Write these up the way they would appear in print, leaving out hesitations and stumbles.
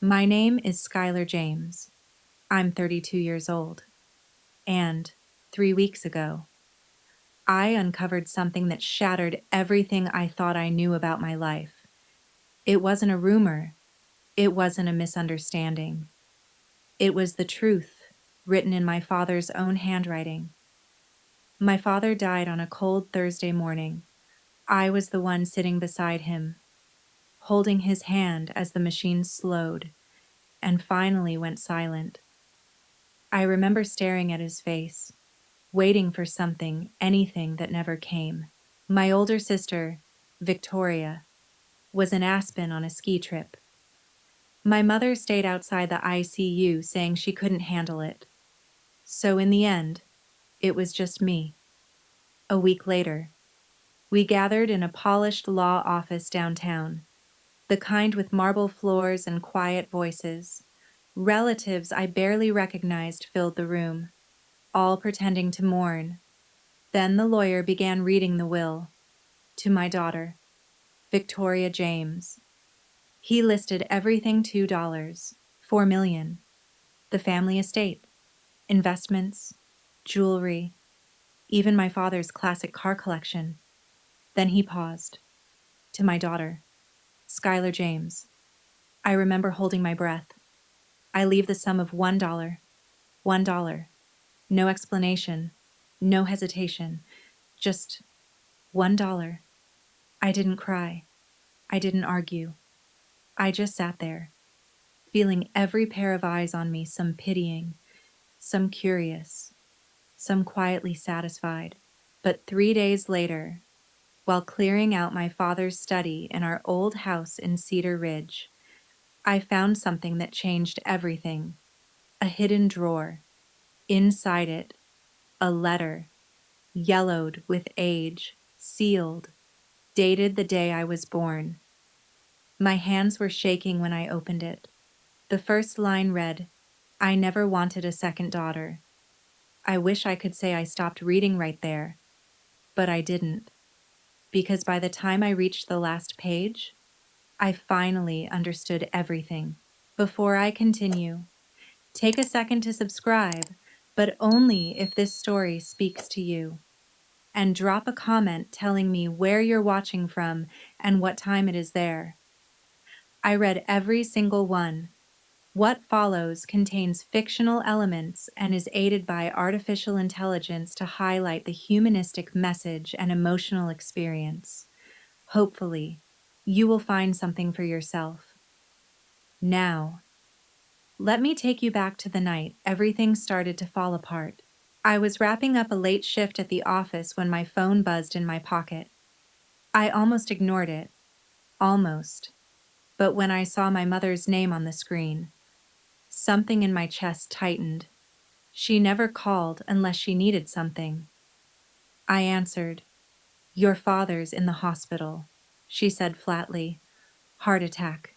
My name is Skylar James. I'm 32 years old. And 3 weeks ago, I uncovered something that shattered everything I thought I knew about my life. It wasn't a rumor. It wasn't a misunderstanding. It was the truth, written in my father's own handwriting. My father died on a cold Thursday morning. I was the one sitting beside him, holding his hand as the machine slowed and finally went silent. I remember staring at his face, waiting for something, anything that never came. My older sister, Victoria, was in Aspen on a ski trip. My mother stayed outside the ICU saying she couldn't handle it. So in the end, it was just me. A week later, we gathered in a polished law office downtown, the kind with marble floors and quiet voices. Relatives I barely recognized filled the room, all pretending to mourn. Then the lawyer began reading the will. To my daughter, Victoria James. He listed everything $2, $4 million, the family estate, investments, jewelry, even my father's classic car collection. Then he paused. To my daughter, Skylar James. I remember holding my breath. I leave the sum of $1, $1. No explanation, no hesitation, just $1. I didn't cry. I didn't argue. I just sat there, feeling every pair of eyes on me, some pitying, some curious, some quietly satisfied. But 3 days later, while clearing out my father's study in our old house in Cedar Ridge, I found something that changed everything. A hidden drawer. Inside it, a letter, yellowed with age, sealed, dated the day I was born. My hands were shaking when I opened it. The first line read, "I never wanted a second daughter." I wish I could say I stopped reading right there, but I didn't, because by the time I reached the last page, I finally understood everything. Before I continue, take a second to subscribe, but only if this story speaks to you. And drop a comment telling me where you're watching from and what time it is there. I read every single one. What follows contains fictional elements and is aided by artificial intelligence to highlight the humanistic message and emotional experience. Hopefully, you will find something for yourself. Now, let me take you back to the night everything started to fall apart. I was wrapping up a late shift at the office when my phone buzzed in my pocket. I almost ignored it. Almost. But when I saw my mother's name on the screen, something in my chest tightened. She never called unless she needed something. I answered, "Your father's in the hospital," she said flatly. "Heart attack.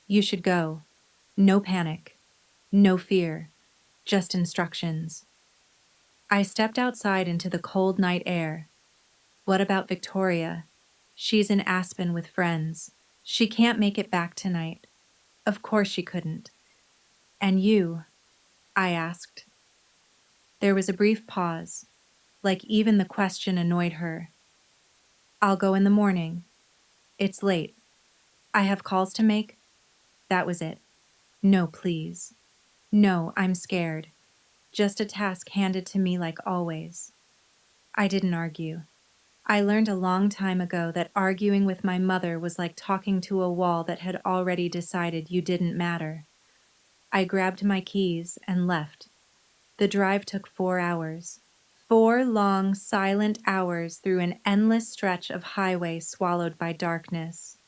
You should go. No panic. No fear. Just instructions." I stepped outside into the cold night air. What about Victoria? She's in Aspen with friends. She can't make it back tonight. Of course she couldn't. "And you?" I asked. There was a brief pause, like even the question annoyed her. "I'll go in the morning. It's late. I have calls to make." That was it. "No, please. No, I'm scared. Just a task handed to me like always." I didn't argue. I learned a long time ago that arguing with my mother was like talking to a wall that had already decided you didn't matter. I grabbed my keys and left. The drive took 4 hours. 4 long, silent hours through an endless stretch of highway swallowed by darkness.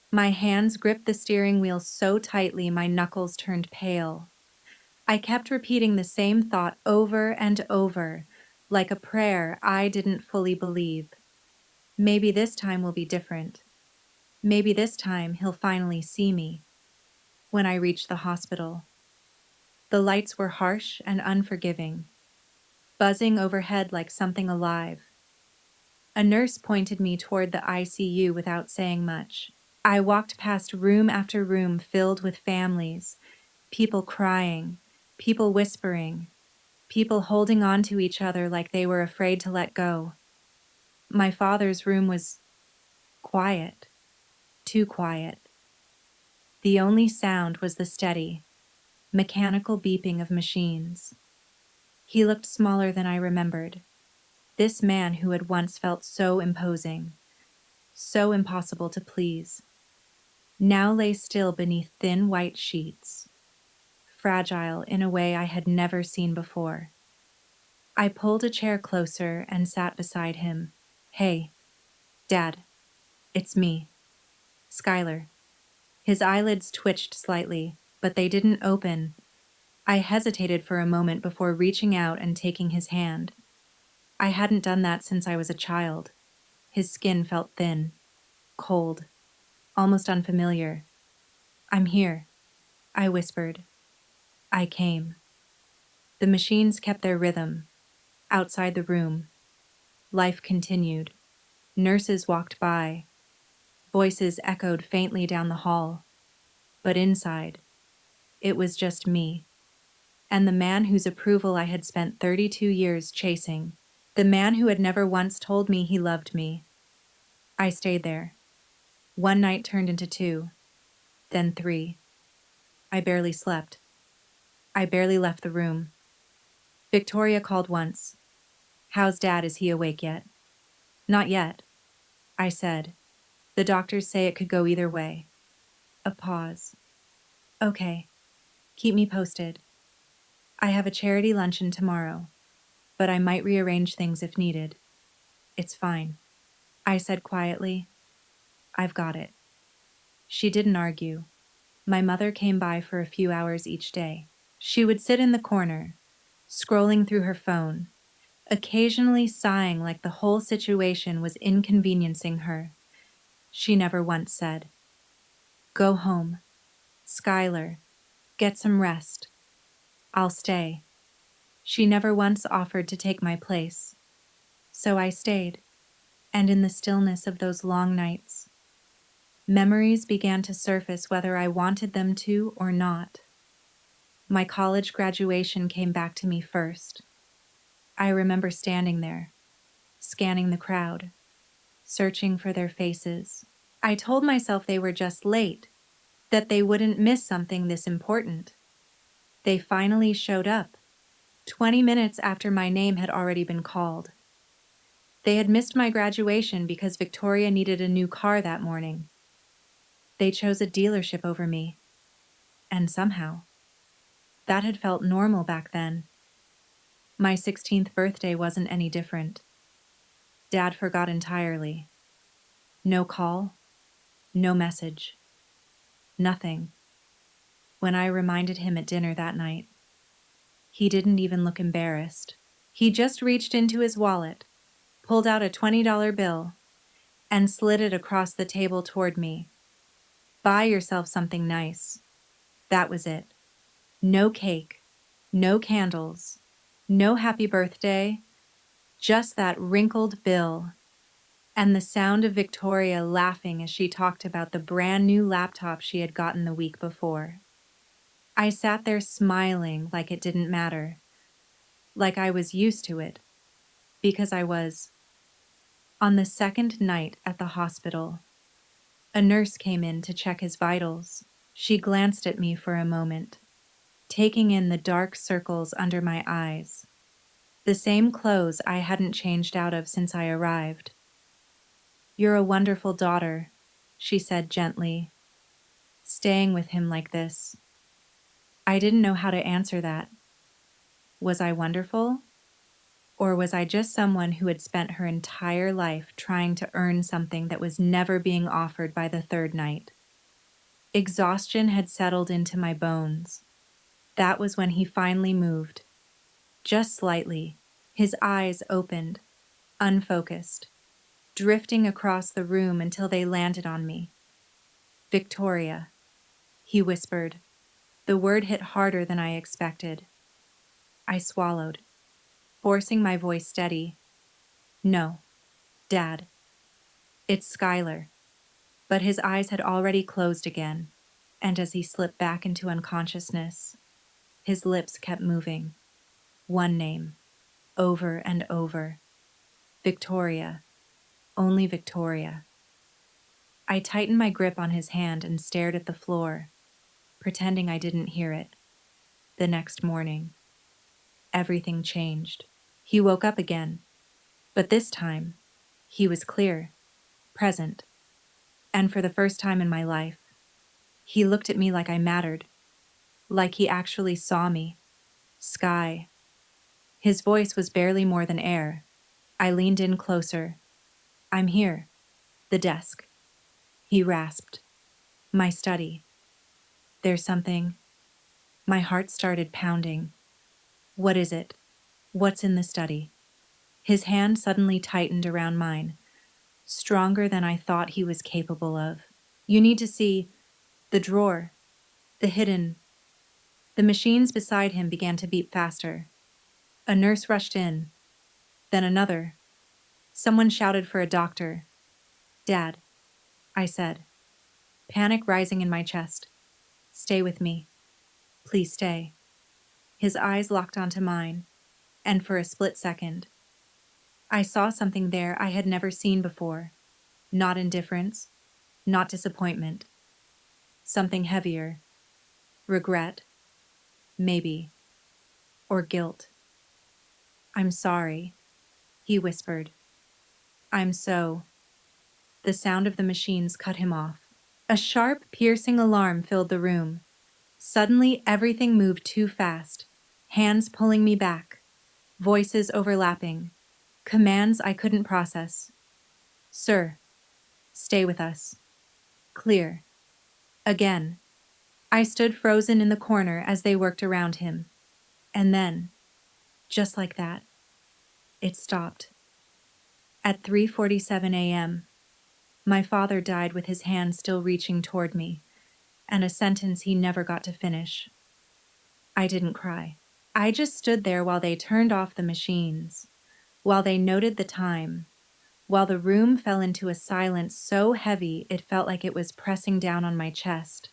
My hands gripped the steering wheel so tightly my knuckles turned pale. I kept repeating the same thought over and over, like a prayer I didn't fully believe. Maybe this time will be different. Maybe this time he'll finally see me. When I reached the hospital, the lights were harsh and unforgiving, buzzing overhead like something alive. A nurse pointed me toward the ICU without saying much. I walked past room after room filled with families, people crying, people whispering, people holding on to each other like they were afraid to let go. My father's room was quiet, too quiet. The only sound was the steady, mechanical beeping of machines. He looked smaller than I remembered. This man who had once felt so imposing, so impossible to please, now lay still beneath thin white sheets, fragile in a way I had never seen before. I pulled a chair closer and sat beside him. Hey, Dad, it's me, Skylar. His eyelids twitched slightly, but they didn't open. I hesitated for a moment before reaching out and taking his hand. I hadn't done that since I was a child. His skin felt thin, cold, almost unfamiliar. I'm here, I whispered. I came. The machines kept their rhythm. Outside the room, life continued. Nurses walked by. Voices echoed faintly down the hall. But inside, it was just me, and the man whose approval I had spent 32 years chasing, the man who had never once told me he loved me. I stayed there. One night turned into two, then three. I barely slept. I barely left the room. Victoria called once. How's Dad? Is he awake yet? Not yet, I said. The doctors say it could go either way. A pause. Okay. Keep me posted. I have a charity luncheon tomorrow, but I might rearrange things if needed. It's fine, I said quietly. I've got it. She didn't argue. My mother came by for a few hours each day. She would sit in the corner, scrolling through her phone, occasionally sighing like the whole situation was inconveniencing her. She never once said, "Go home. Skylar, get some rest. I'll stay." She never once offered to take my place. So I stayed, and in the stillness of those long nights, memories began to surface whether I wanted them to or not. My college graduation came back to me first. I remember standing there, scanning the crowd, searching for their faces. I told myself they were just late, that they wouldn't miss something this important. They finally showed up, 20 minutes after my name had already been called. They had missed my graduation because Victoria needed a new car that morning. They chose a dealership over me. And somehow, that had felt normal back then. My 16th birthday wasn't any different. Dad forgot entirely. No call, no message, nothing. When I reminded him at dinner that night, he didn't even look embarrassed. He just reached into his wallet, pulled out a $20 bill, and slid it across the table toward me. Buy yourself something nice. That was it. No cake, no candles, no happy birthday, just that wrinkled bill, and the sound of Victoria laughing as she talked about the brand new laptop she had gotten the week before. I sat there smiling like it didn't matter, like I was used to it, because I was. On the second night at the hospital, a nurse came in to check his vitals. She glanced at me for a moment, taking in the dark circles under my eyes, the same clothes I hadn't changed out of since I arrived. "You're a wonderful daughter," she said gently, "staying with him like this." I didn't know how to answer that. Was I wonderful? Or was I just someone who had spent her entire life trying to earn something that was never being offered by the third night? Exhaustion had settled into my bones. That was when he finally moved, just slightly. His eyes opened, unfocused, drifting across the room until they landed on me. "Victoria," he whispered. The word hit harder than I expected. I swallowed, forcing my voice steady. "No, Dad. It's Skylar." but his eyes had already closed again, and as he slipped back into unconsciousness, his lips kept moving. One name, over and over. Victoria. Only Victoria. I tightened my grip on his hand and stared at the floor, pretending I didn't hear it. The next morning, everything changed. He woke up again, but this time, he was clear, present, and for the first time in my life, he looked at me like I mattered, like he actually saw me. Sky. His voice was barely more than air. I leaned in closer. I'm here. The desk. He rasped. My study. There's something. My heart started pounding. What is it? What's in the study? His hand suddenly tightened around mine, stronger than I thought he was capable of. You need to see the drawer, the hidden. The machines beside him began to beat faster. A nurse rushed in, then another. Someone shouted for a doctor. Dad, I said, panic rising in my chest. Stay with me. Please stay. His eyes locked onto mine, and for a split second, I saw something there I had never seen before. Not indifference, not disappointment. Something heavier. Regret, maybe, or guilt. I'm sorry, he whispered. I'm so. The sound of the machines cut him off. A sharp, piercing alarm filled the room. Suddenly, everything moved too fast. Hands pulling me back. Voices overlapping. Commands I couldn't process. Sir, stay with us. Clear. Again. I stood frozen in the corner as they worked around him. And then, just like that, it stopped. At 3:47 a.m., my father died with his hand still reaching toward me, and a sentence he never got to finish. I didn't cry. I just stood there while they turned off the machines, while they noted the time, while the room fell into a silence so heavy it felt like it was pressing down on my chest.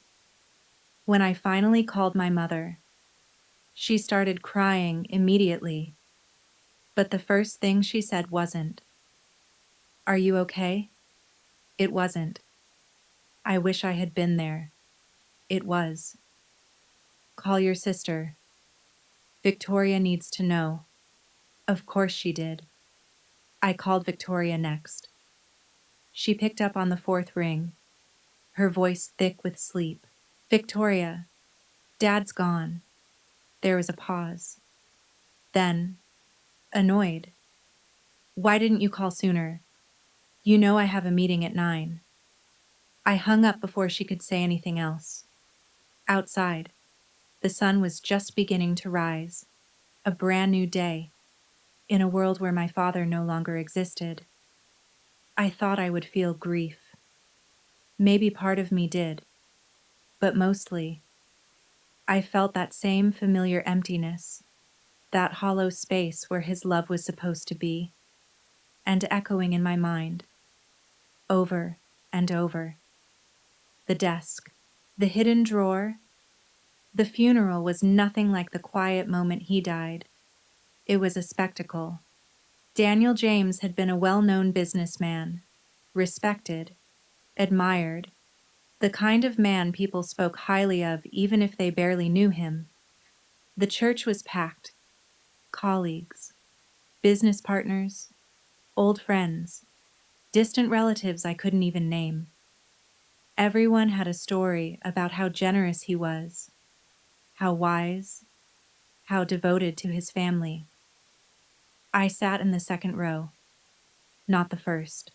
When I finally called my mother, she started crying immediately, but the first thing she said wasn't, "Are you okay?" It wasn't. "I wish I had been there." It was, "Call your sister. Victoria needs to know." Of course she did. I called Victoria next. She picked up on the fourth ring, her voice thick with sleep. "Victoria, Dad's gone." There was a pause. Then, annoyed, "Why didn't you call sooner? You know I have a meeting at 9. I hung up before she could say anything else. Outside, the sun was just beginning to rise. A brand new day, in a world where my father no longer existed. I thought I would feel grief. Maybe part of me did, but mostly, I felt that same familiar emptiness, that hollow space where his love was supposed to be, and echoing in my mind, over and over. The desk, the hidden drawer. The funeral was nothing like the quiet moment he died. It was a spectacle. Daniel James had been a well-known businessman, respected, admired, the kind of man people spoke highly of even if they barely knew him. The church was packed. Colleagues, business partners, old friends, distant relatives I couldn't even name. Everyone had a story about how generous he was, how wise, how devoted to his family. I sat in the second row, not the first,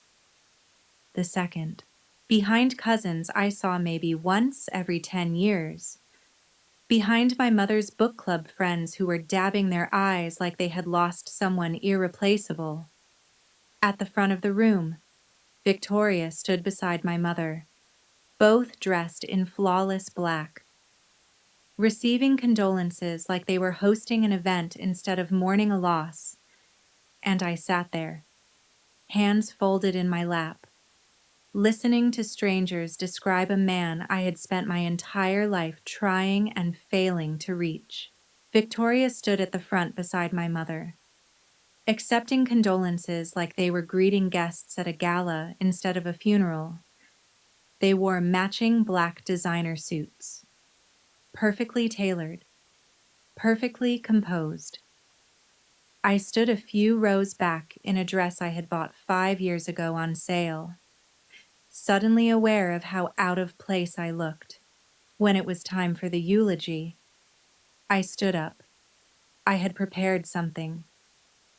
the second. Behind cousins I saw maybe once every 10 years. Behind my mother's book club friends who were dabbing their eyes like they had lost someone irreplaceable. At the front of the room, Victoria stood beside my mother, both dressed in flawless black, receiving condolences like they were hosting an event instead of mourning a loss. And I sat there, hands folded in my lap, listening to strangers describe a man I had spent my entire life trying and failing to reach. Victoria stood at the front beside my mother, accepting condolences like they were greeting guests at a gala instead of a funeral. They wore matching black designer suits, perfectly tailored, perfectly composed. I stood a few rows back in a dress I had bought 5 years ago on sale, suddenly aware of how out of place I looked. When it was time for the eulogy, I stood up. I had prepared something,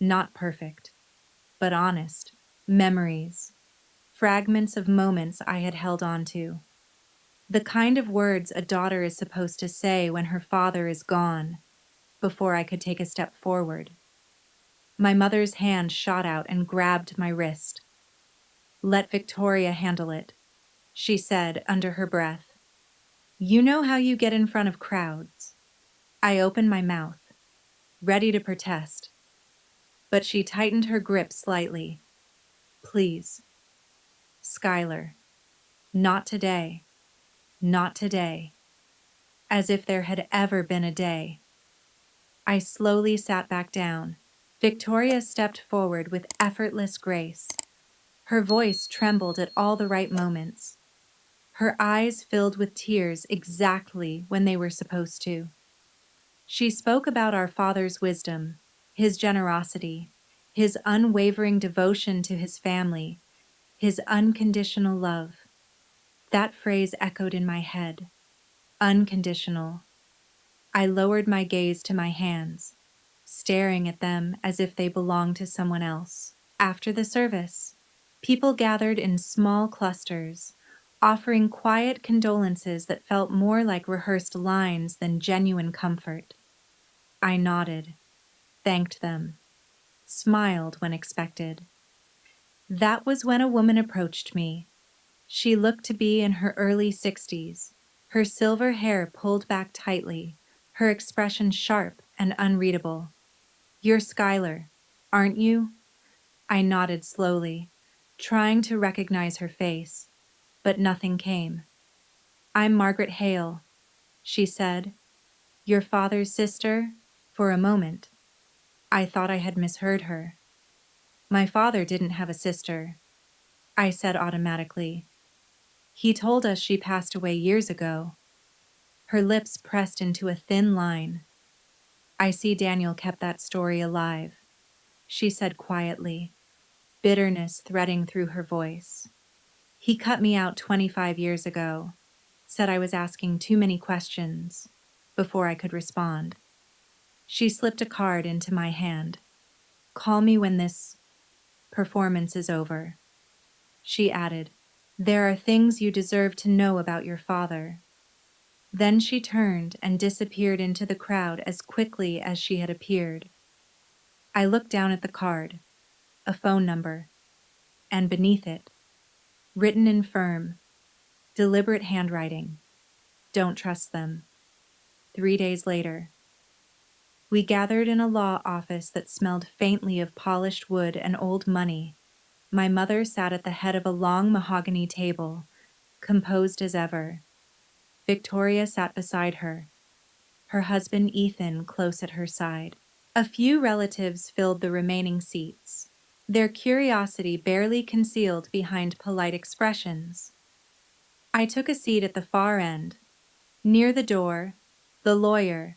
not perfect, but honest. Memories, fragments of moments I had held on to. The kind of words a daughter is supposed to say when her father is gone, before I could take a step forward. My mother's hand shot out and grabbed my wrist. "Let Victoria handle it," she said under her breath. "You know how you get in front of crowds." I opened my mouth, ready to protest, but she tightened her grip slightly. "Please, Skylar, not today, not today," as if there had ever been a day. I slowly sat back down. Victoria stepped forward with effortless grace. Her voice trembled at all the right moments. Her eyes filled with tears exactly when they were supposed to. She spoke about our Father's wisdom, his generosity, his unwavering devotion to his family, his unconditional love. That phrase echoed in my head. Unconditional. I lowered my gaze to my hands, staring at them as if they belonged to someone else. After the service, people gathered in small clusters, offering quiet condolences that felt more like rehearsed lines than genuine comfort. I nodded, thanked them, smiled when expected. That was when a woman approached me. She looked to be in her early 60s, her silver hair pulled back tightly, her expression sharp and unreadable. "You're Skylar, aren't you?" I nodded slowly, trying to recognize her face, but nothing came. "I'm Margaret Hale," she said. "Your father's sister?" For a moment, I thought I had misheard her. "My father didn't have a sister," I said automatically. "He told us she passed away years ago." Her lips pressed into a thin line. "I see Daniel kept that story alive," she said quietly, bitterness threading through her voice. "He cut me out 25 years ago, said I was asking too many questions before I could respond." She slipped a card into my hand. "Call me when this performance is over," she added. "There are things you deserve to know about your father." Then she turned and disappeared into the crowd as quickly as she had appeared. I looked down at the card, a phone number, and beneath it, written in firm, deliberate handwriting, "Don't trust them." 3 days later, we gathered in a law office that smelled faintly of polished wood and old money. My mother sat at the head of a long mahogany table, composed as ever. Victoria sat beside her husband Ethan close at her side. A few relatives filled the remaining seats, their curiosity barely concealed behind polite expressions. I took a seat at the far end. Near the door, the lawyer,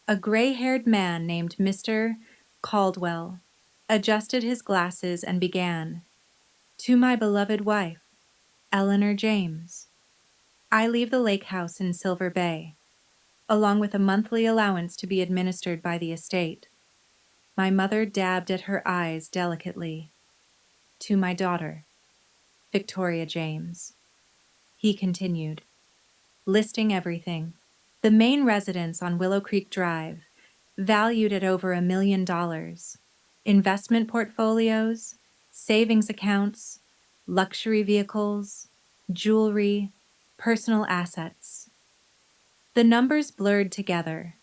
a gray-haired man named Mr. Caldwell, adjusted his glasses and began, "To my beloved wife, Eleanor James. I leave the lake house in Silver Bay, along with a monthly allowance to be administered by the estate." My mother dabbed at her eyes delicately. "To my daughter, Victoria James," he continued, listing everything. "The main residence on Willow Creek Drive, valued at over $1 million. Investment portfolios, savings accounts, luxury vehicles, jewelry, personal assets." The numbers blurred together,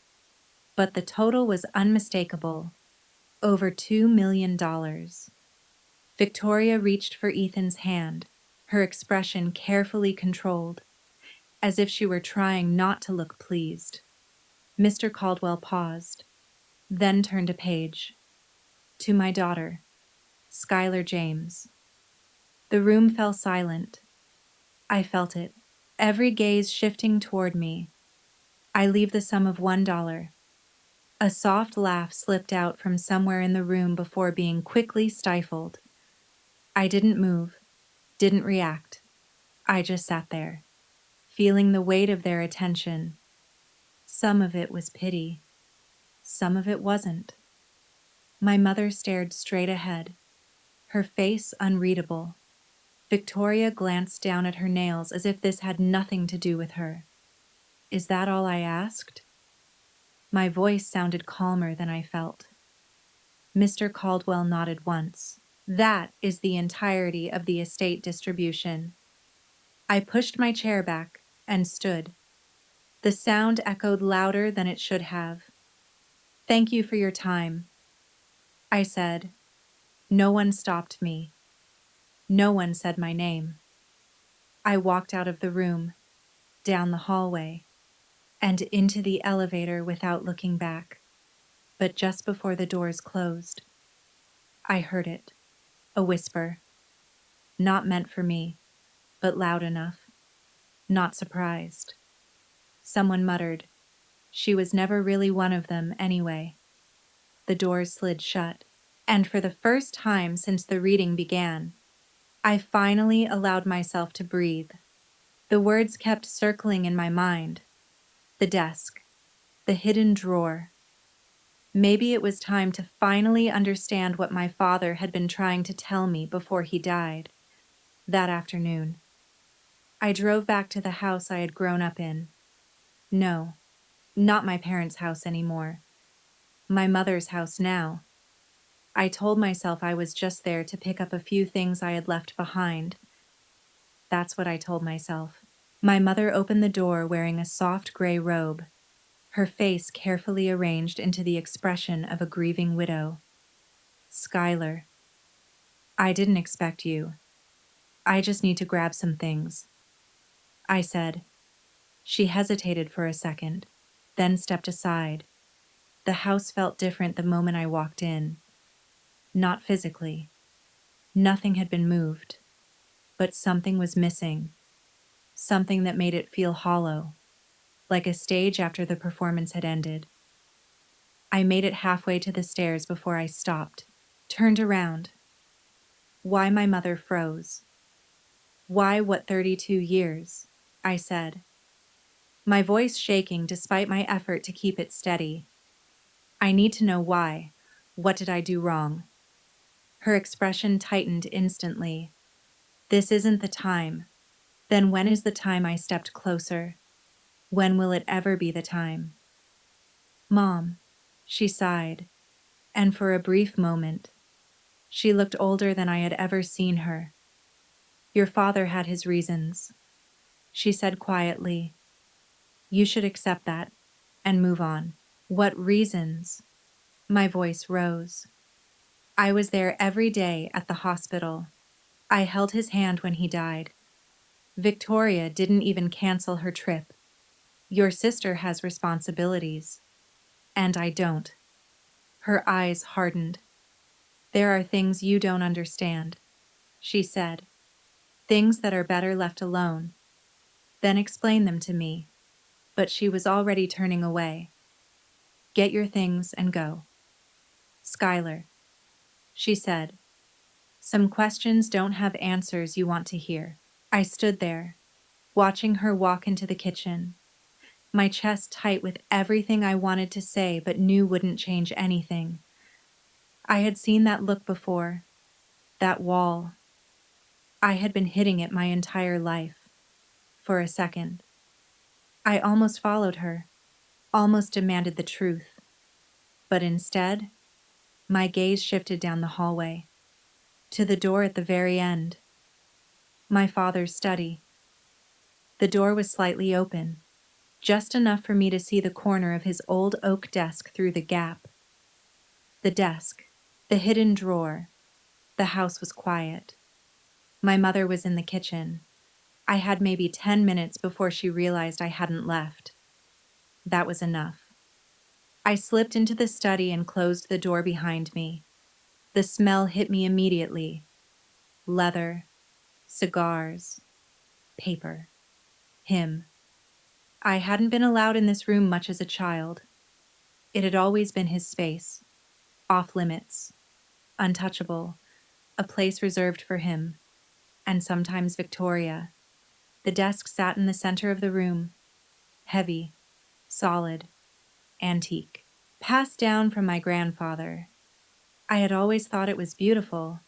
but the total was unmistakable. Over $2 million. Victoria reached for Ethan's hand. her expression carefully controlled, as if she were trying not to look pleased. Mr. Caldwell paused, then turned a page. To my daughter, Skylar James. The room fell silent. I felt it, every gaze shifting toward me. I leave the sum of $1. A soft laugh slipped out from somewhere in the room before being quickly stifled. I didn't move, didn't react. I just sat there, feeling the weight of their attention. Some of it was pity. Some of it wasn't. My mother stared straight ahead, her face unreadable. Victoria glanced down at her nails as if this had nothing to do with her. Is that all I asked? My voice sounded calmer than I felt. Mr. Caldwell nodded once. That is the entirety of the estate distribution. I pushed my chair back and stood. The sound echoed louder than it should have. Thank you for your time, I said. No one stopped me. No one said my name. I walked out of the room, down the hallway, and into the elevator without looking back. But just before the doors closed, I heard it, a whisper, not meant for me, but loud enough, not surprised. Someone muttered, "She was never really one of them anyway." The doors slid shut, and for the first time since the reading began, I finally allowed myself to breathe. The words kept circling in my mind. The desk, the hidden drawer. Maybe it was time to finally understand what my father had been trying to tell me before he died. That afternoon, I drove back to the house I had grown up in. No, not my parents' house anymore. My mother's house now. I told myself I was just there to pick up a few things I had left behind. That's what I told myself. My mother opened the door wearing a soft gray robe, her face carefully arranged into the expression of a grieving widow. "Skylar, I didn't expect you. I just need to grab some things," I said. She hesitated for a second, then stepped aside. The house felt different the moment I walked in. Not physically. Nothing had been moved, but something was missing. Something that made it feel hollow, like a stage after the performance had ended. I made it halfway to the stairs before I stopped, turned around. Why my mother froze. Why what 32 years? I said, my voice shaking despite my effort to keep it steady. I need to know why. What did I do wrong? Her expression tightened instantly. This isn't the time. Then when is the time I stepped closer? When will it ever be the time? Mom, she sighed, and for a brief moment, she looked older than I had ever seen her. Your father had his reasons, she said quietly. You should accept that and move on. What reasons? My voice rose. I was there every day at the hospital. I held his hand when he died. Victoria didn't even cancel her trip. Your sister has responsibilities, and I don't. Her eyes hardened. There are things you don't understand, she said. Things that are better left alone. Then explain them to me. But she was already turning away. Get your things and go. Skylar, she said. Some questions don't have answers you want to hear. I stood there, watching her walk into the kitchen, my chest tight with everything I wanted to say but knew wouldn't change anything. I had seen that look before, that wall. I had been hitting it my entire life. For a second, I almost followed her, almost demanded the truth. But instead, my gaze shifted down the hallway, to the door at the very end. My father's study. The door was slightly open, just enough for me to see the corner of his old oak desk through the gap. The desk, the hidden drawer. The house was quiet. My mother was in the kitchen. I had maybe 10 minutes before she realized I hadn't left. That was enough. I slipped into the study and closed the door behind me. The smell hit me immediately. Leather, cigars, paper, him. I hadn't been allowed in this room much as a child. It had always been his space, off limits, untouchable, a place reserved for him, and sometimes Victoria. The desk sat in the center of the room, heavy, solid, antique, passed down from my grandfather. I had always thought it was beautiful.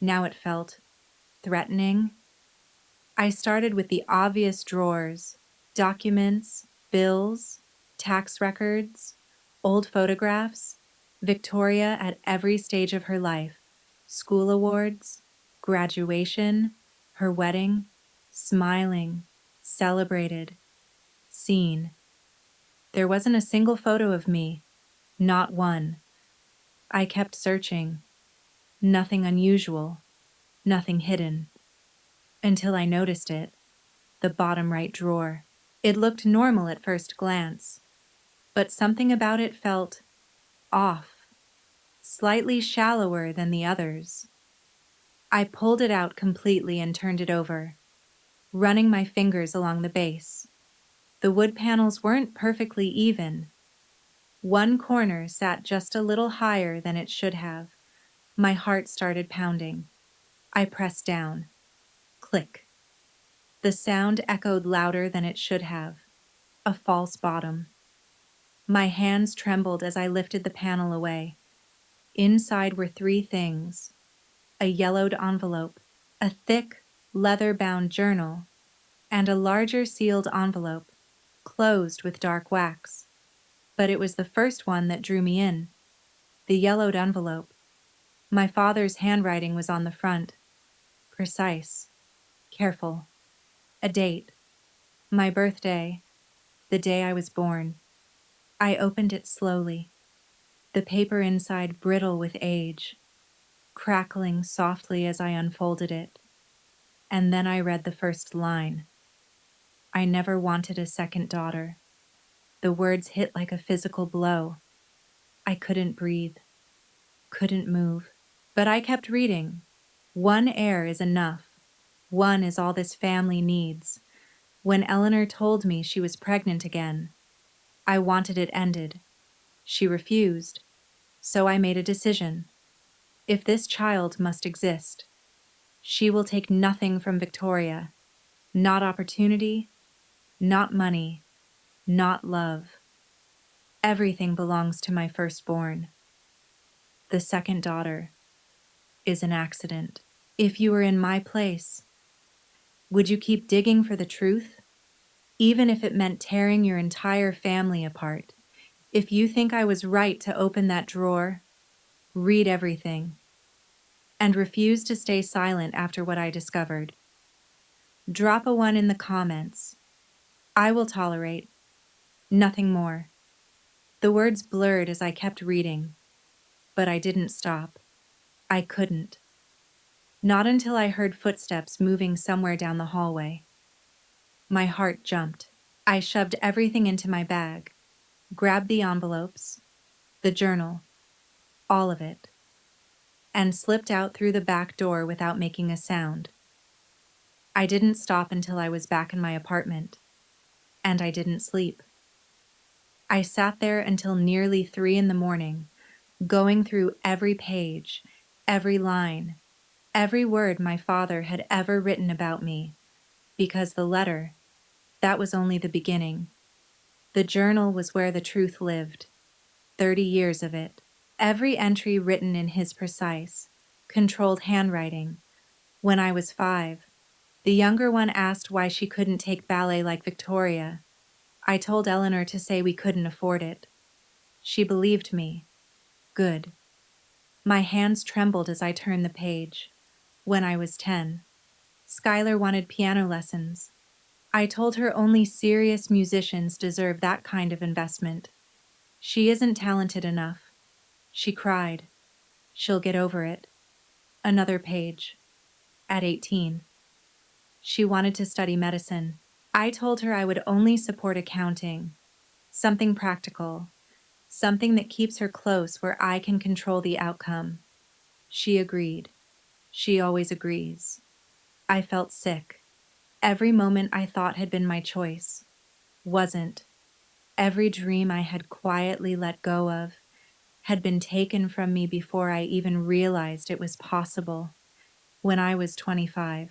Now it felt threatening. I started with the obvious drawers: documents, bills, tax records, old photographs, Victoria at every stage of her life, school awards, graduation, her wedding, smiling, celebrated, seen. There wasn't a single photo of me, not one. I kept searching. Nothing unusual, nothing hidden, until I noticed it. The bottom right drawer. It looked normal at first glance, but something about it felt off, slightly shallower than the others. I pulled it out completely and turned it over, running my fingers along the base. The wood panels weren't perfectly even. One corner sat just a little higher than it should have. My heart started pounding. I pressed down. Click. The sound echoed louder than it should have. A false bottom. My hands trembled as I lifted the panel away. Inside were three things: a yellowed envelope, a thick, leather-bound journal, and a larger sealed envelope, closed with dark wax. But it was the first one that drew me in. The yellowed envelope. My father's handwriting was on the front. Precise. Careful. A date. My birthday. The day I was born. I opened it slowly. The paper inside brittle with age, crackling softly as I unfolded it. And then I read the first line. I never wanted a second daughter. The words hit like a physical blow. I couldn't breathe, couldn't move. But I kept reading. One heir is enough. One is all this family needs. When Eleanor told me she was pregnant again, I wanted it ended. She refused, so I made a decision. If this child must exist, she will take nothing from Victoria. Not opportunity, not money, not love. Everything belongs to my firstborn. The second daughter is an accident. If you were in my place, would you keep digging for the truth? Even if it meant tearing your entire family apart. If you think I was right to open that drawer, read everything, and refuse to stay silent after what I discovered. Drop a 1 in the comments. I will tolerate. Nothing more. The words blurred as I kept reading, but I didn't stop. I couldn't. Not until I heard footsteps moving somewhere down the hallway. My heart jumped. I shoved everything into my bag, grabbed the envelopes, the journal, all of it, and slipped out through the back door without making a sound. I didn't stop until I was back in my apartment, and I didn't sleep. I sat there until nearly 3 in the morning, going through every page, every line, every word my father had ever written about me, because the letter, that was only the beginning. The journal was where the truth lived, 30 years of it. Every entry written in his precise, controlled handwriting. When I was 5, the younger one asked why she couldn't take ballet like Victoria. I told Eleanor to say we couldn't afford it. She believed me. Good. My hands trembled as I turned the page. When I was 10, Skylar wanted piano lessons. I told her only serious musicians deserve that kind of investment. She isn't talented enough. She cried. She'll get over it. Another page. at 18. She wanted to study medicine. I told her I would only support accounting, something practical, something that keeps her close where I can control the outcome. She agreed. She always agrees. I felt sick. Every moment I thought had been my choice wasn't. Every dream I had quietly let go of had been taken from me before I even realized it was possible. When I was 25,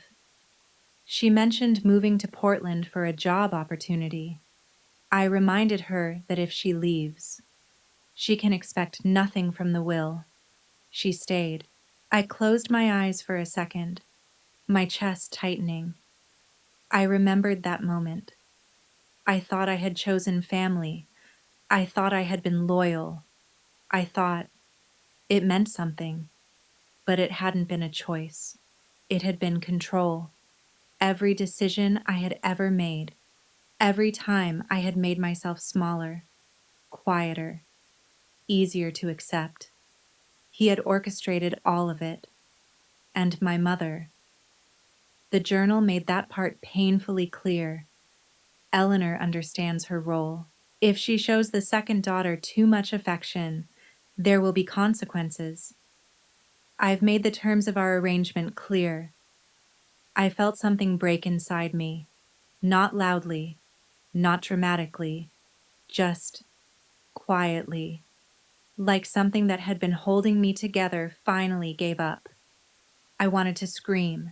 she mentioned moving to Portland for a job opportunity. I reminded her that if she leaves, she can expect nothing from the will. She stayed. I closed my eyes for a second, my chest tightening. I remembered that moment. I thought I had chosen family. I thought I had been loyal. I thought it meant something, but it hadn't been a choice. It had been control. Every decision I had ever made, every time I had made myself smaller, quieter, easier to accept. He had orchestrated all of it. And my mother. The journal made that part painfully clear. Eleanor understands her role. If she shows the second daughter too much affection, there will be consequences. I've made the terms of our arrangement clear. I felt something break inside me. Not loudly, not dramatically, just quietly, like something that had been holding me together finally gave up. I wanted to scream,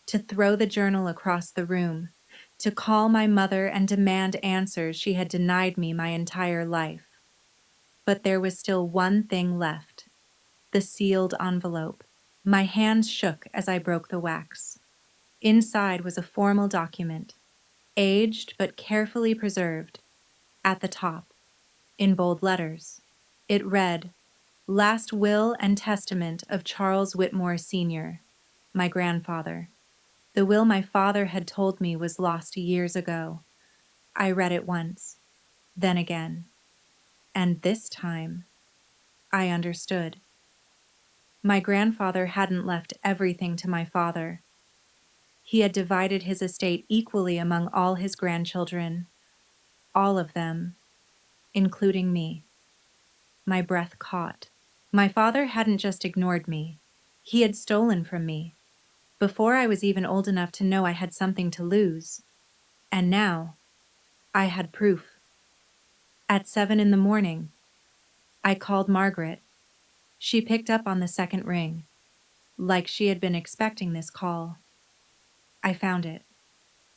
to throw the journal across the room, to call my mother and demand answers she had denied me my entire life. But there was still one thing left: the sealed envelope. My hands shook as I broke the wax. Inside was a formal document, aged but carefully preserved. At the top, in bold letters, it read, "Last Will and Testament of Charles Whitmore Sr., my grandfather." The will my father had told me was lost years ago. I read it once, then again, and this time I understood. My grandfather hadn't left everything to my father. He had divided his estate equally among all his grandchildren, all of them, including me. My breath caught. My father hadn't just ignored me. He had stolen from me, before I was even old enough to know I had something to lose. And now, I had proof. At 7 in the morning, I called Margaret. She picked up on the second ring, like she had been expecting this call. "I found it,"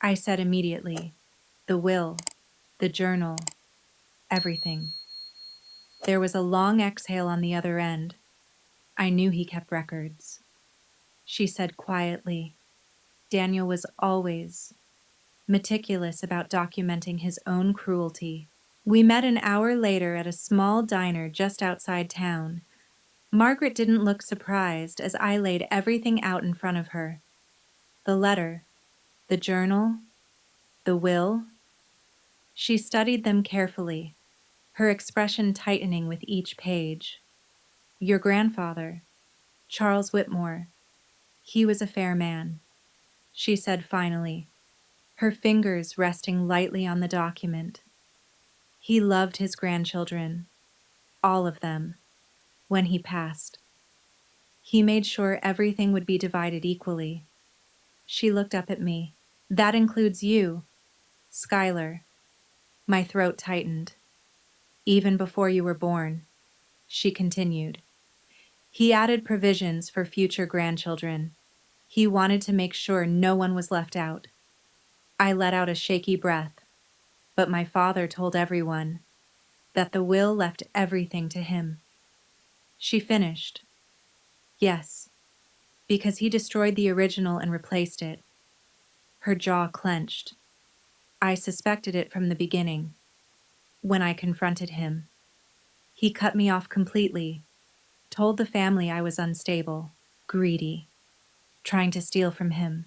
I said immediately. "The will, the journal, everything." There was a long exhale on the other end. I knew he kept records. She said quietly, "Daniel was always meticulous about documenting his own cruelty." We met an hour later at a small diner just outside town. Margaret didn't look surprised as I laid everything out in front of her. The letter, the journal, the will. She studied them carefully, her expression tightening with each page. "Your grandfather, Charles Whitmore, he was a fair man," she said finally, her fingers resting lightly on the document. "He loved his grandchildren, all of them, when he passed. He made sure everything would be divided equally." She looked up at me. "That includes you, Skylar." My throat tightened. "Even before you were born," she continued. "He added provisions for future grandchildren. He wanted to make sure no one was left out." I let out a shaky breath, but my father told everyone that the will left everything to him. She finished. "Yes, because he destroyed the original and replaced it." Her jaw clenched. I suspected it from the beginning. When I confronted him, he cut me off completely, told the family I was unstable, greedy, trying to steal from him.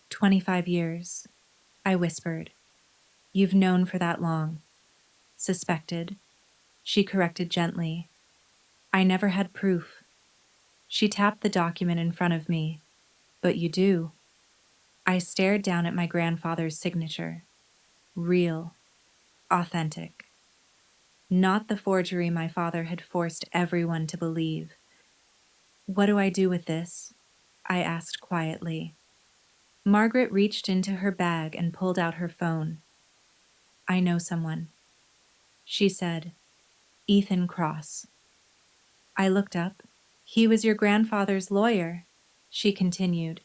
25 years, I whispered. "You've known for that long." "Suspected," she corrected gently. "I never had proof." She tapped the document in front of me. But you do. I stared down at my grandfather's signature. Real, authentic. Not the forgery my father had forced everyone to believe. What do I do with this? I asked quietly. Margaret reached into her bag and pulled out her phone. I know someone. She said, Ethan Cross. I looked up. He was your grandfather's lawyer, she continued.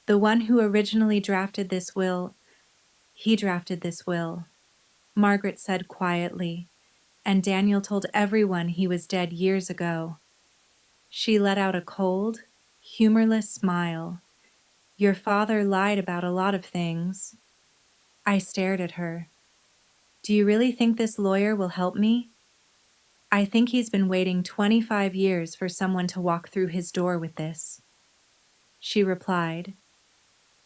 The one who originally drafted this will. He drafted this will, Margaret said quietly, and Daniel told everyone he was dead years ago. She let out a cold, humorless smile. Your father lied about a lot of things. I stared at her. Do you really think this lawyer will help me? I think he's been waiting 25 years for someone to walk through his door with this. She replied.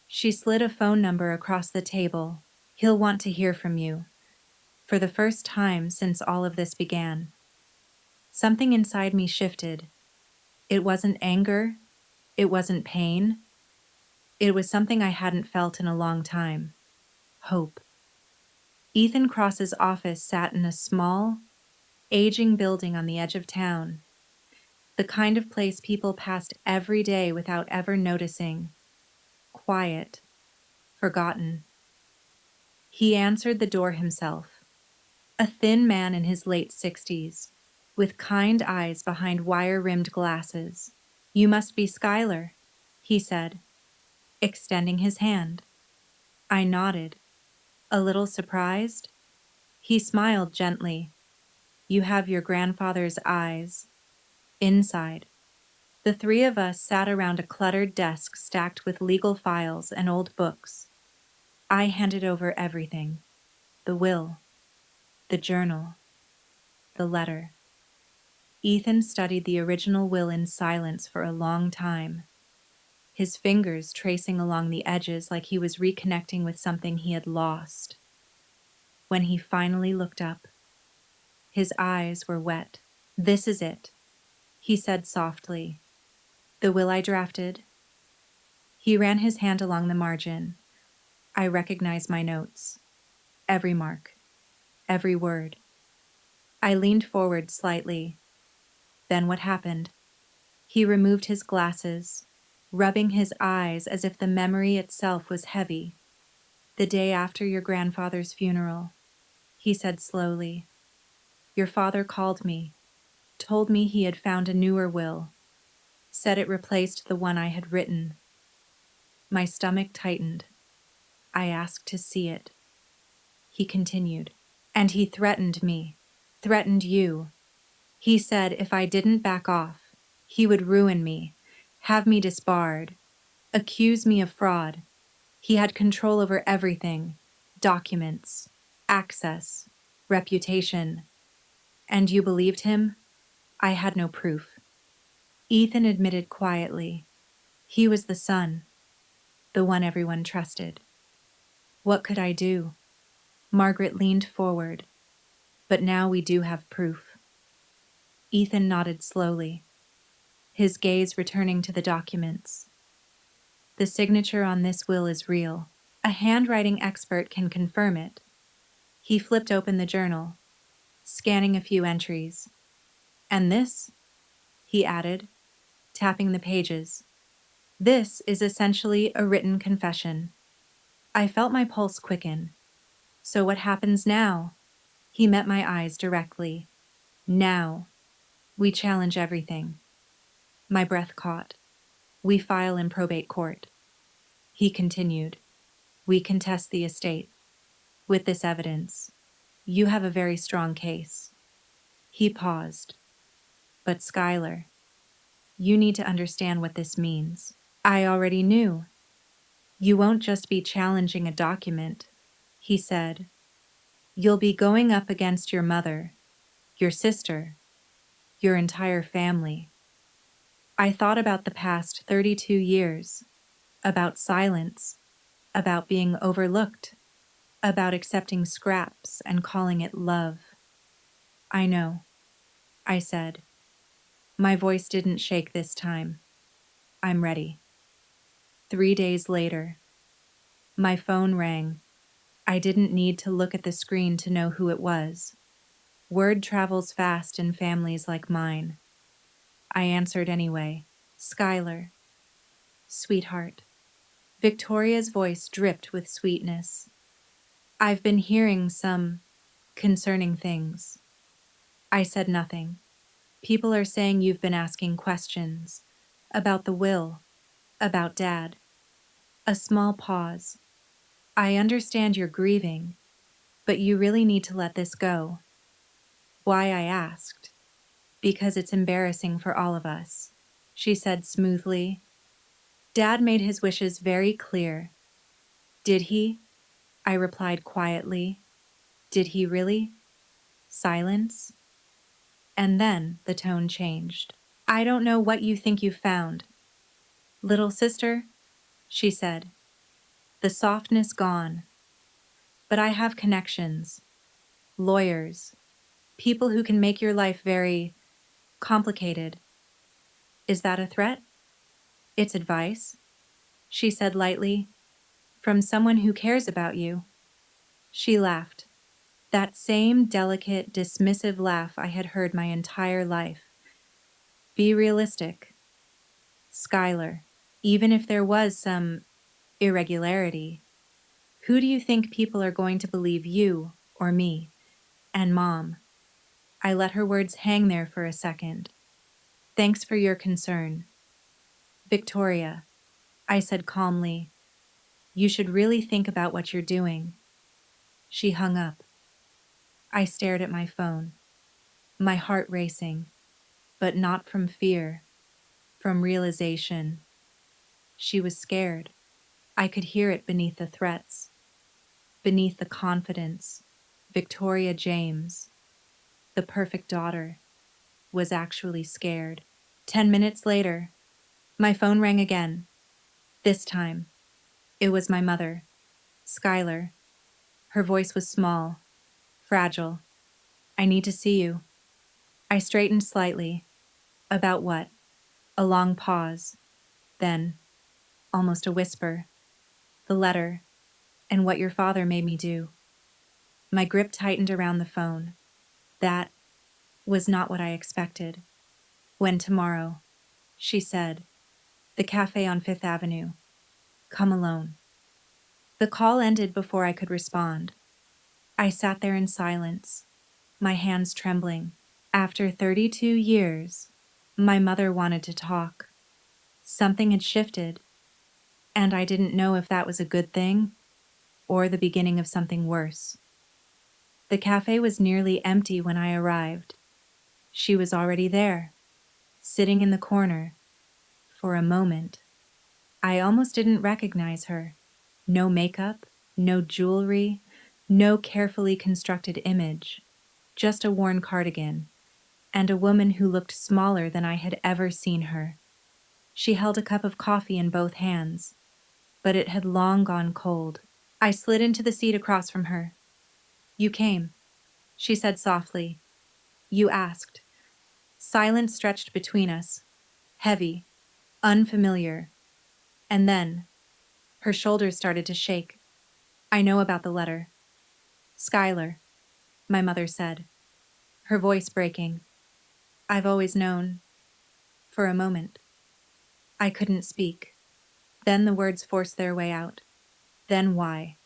She slid a phone number across the table. He'll want to hear from you. For the first time since all of this began. Something inside me shifted. It wasn't anger. It wasn't pain. It was something I hadn't felt in a long time. Hope. Ethan Cross's office sat in a small, aging building on the edge of town. The kind of place people passed every day without ever noticing. Quiet. Forgotten. He answered the door himself. A thin man in his late 60s, with kind eyes behind wire-rimmed glasses. You must be Schuyler, he said, extending his hand. I nodded, a little surprised. He smiled gently. You have your grandfather's eyes. Inside. The three of us sat around a cluttered desk stacked with legal files and old books. I handed over everything. The will, the journal, the letter. Ethan studied the original will in silence for a long time, his fingers tracing along the edges like he was reconnecting with something he had lost. When he finally looked up, his eyes were wet. This is it, he said softly. The will I drafted. He ran his hand along the margin. I recognized my notes. Every mark. Every word. I leaned forward slightly. Then what happened? He removed his glasses, rubbing his eyes as if the memory itself was heavy. The day after your grandfather's funeral, he said slowly, your father called me, told me he had found a newer will, said it replaced the one I had written. My stomach tightened. I asked to see it. He continued, and he threatened me, threatened you. He said if I didn't back off, he would ruin me, have me disbarred, accuse me of fraud. He had control over everything, documents, access, reputation. And you believed him? I had no proof. Ethan admitted quietly. He was the son, the one everyone trusted. What could I do? Margaret leaned forward. But now we do have proof. Ethan nodded slowly, his gaze returning to the documents. The signature on this will is real. A handwriting expert can confirm it. He flipped open the journal, scanning a few entries. And this, he added, tapping the pages. This is essentially a written confession. I felt my pulse quicken. So what happens now? He met my eyes directly. Now, we challenge everything. My breath caught. We file in probate court. He continued. We contest the estate. With this evidence, you have a very strong case. He paused. But Schuyler, you need to understand what this means. I already knew. You won't just be challenging a document, he said. You'll be going up against your mother, your sister, your entire family. I thought about the past 32 years, about silence, about being overlooked, about accepting scraps and calling it love. I know, I said. My voice didn't shake this time. I'm ready. 3 days later, my phone rang. I didn't need to look at the screen to know who it was. Word travels fast in families like mine. I answered anyway. Skylar. Sweetheart. Victoria's voice dripped with sweetness. I've been hearing some concerning things. I said nothing. People are saying you've been asking questions about the will, about Dad. A small pause. I understand you're grieving, but you really need to let this go. Why, I asked. Because it's embarrassing for all of us, she said smoothly. Dad made his wishes very clear. Did he? I replied quietly. Did he really? Silence. And then the tone changed. I don't know what you think you found. Little sister, she said, the softness gone. But I have connections, lawyers, people who can make your life very complicated. Is that a threat? It's advice, she said lightly, from someone who cares about you. She laughed. That same delicate, dismissive laugh I had heard my entire life. Be realistic. Skylar, even if there was some irregularity, who do you think people are going to believe, you or me? And Mom. I let her words hang there for a second. Thanks for your concern. Victoria, I said calmly, you should really think about what you're doing. She hung up. I stared at my phone, my heart racing, but not from fear, from realization. She was scared. I could hear it beneath the threats, beneath the confidence. Victoria James, the perfect daughter, was actually scared. 10 minutes later, my phone rang again. This time, it was my mother, Skylar. Her voice was small, fragile. I need to see you. I straightened slightly. About what? A long pause. Then, almost a whisper. The letter, and what your father made me do. My grip tightened around the phone. That was not what I expected. When tomorrow, she said, the cafe on Fifth Avenue. Come alone. The call ended before I could respond. I sat there in silence, my hands trembling. After 32 years, my mother wanted to talk. Something had shifted, and I didn't know if that was a good thing or the beginning of something worse. The cafe was nearly empty when I arrived. She was already there, sitting in the corner. For a moment, I almost didn't recognize her. No makeup, no jewelry, no carefully constructed image, just a worn cardigan, and a woman who looked smaller than I had ever seen her. She held a cup of coffee in both hands, but it had long gone cold. I slid into the seat across from her. You came, she said softly. You asked. Silence stretched between us, heavy, unfamiliar. And then, her shoulders started to shake. I know about the letter. Skylar, my mother said, her voice breaking. I've always known. For a moment, I couldn't speak. Then the words forced their way out. Then why?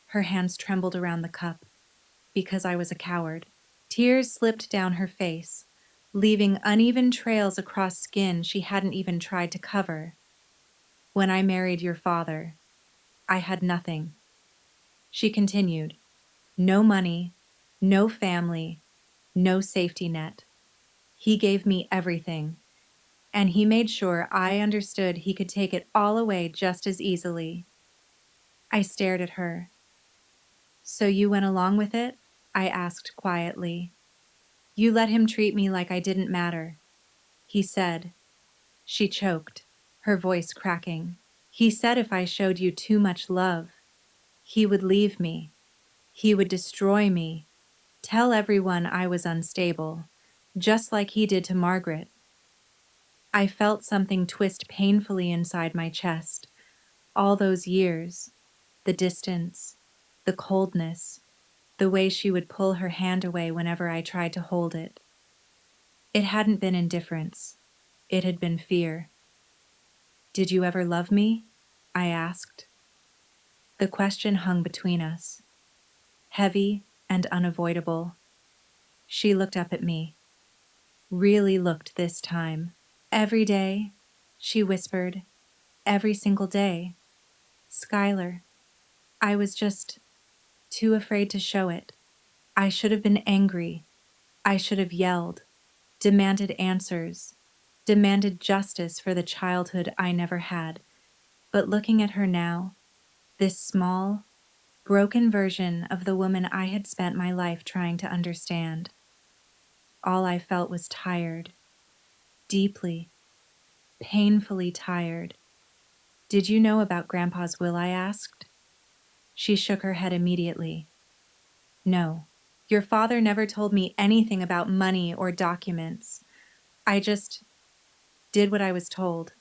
Her hands trembled around the cup. Because I was a coward. Tears slipped down her face, leaving uneven trails across skin she hadn't even tried to cover. When I married your father, I had nothing. She continued. No money, no family, no safety net. He gave me everything, and he made sure I understood he could take it all away just as easily. I stared at her. So you went along with it? I asked quietly. You let him treat me like I didn't matter, he said. She choked, her voice cracking. He said if I showed you too much love, he would leave me. He would destroy me, tell everyone I was unstable, just like he did to Margaret. I felt something twist painfully inside my chest, All those years, the distance, the coldness, the way she would pull her hand away whenever I tried to hold it. It hadn't been indifference. It had been fear. "Did you ever love me?" I asked. The question hung between us, heavy and unavoidable. She looked up at me, really looked this time. "Every day," she whispered, "every single day. Skylar, I was just too afraid to show it. I should have been angry. I should have yelled, demanded answers, demanded justice for the childhood I never had. But looking at her now, this small, broken version of the woman I had spent my life trying to understand, all I felt was tired, deeply, painfully tired. "Did you know about Grandpa's will?" I asked. She shook her head immediately. "No, your father never told me anything about money or documents. I just did what I was told."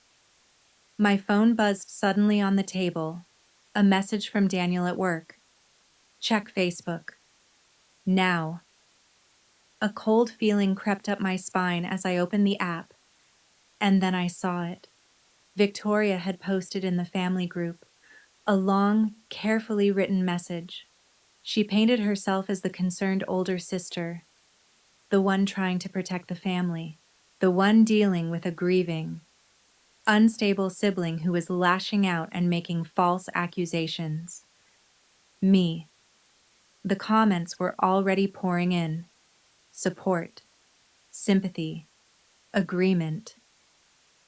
My phone buzzed suddenly on the table. A message from Daniel at work. "Check Facebook. Now." A cold feeling crept up my spine as I opened the app, and then I saw it. Victoria had posted in the family group a long, carefully written message. She painted herself as the concerned older sister, the one trying to protect the family, the one dealing with a grieving, unstable sibling who was lashing out and making false accusations. Me. The comments were already pouring in. Support, sympathy, agreement.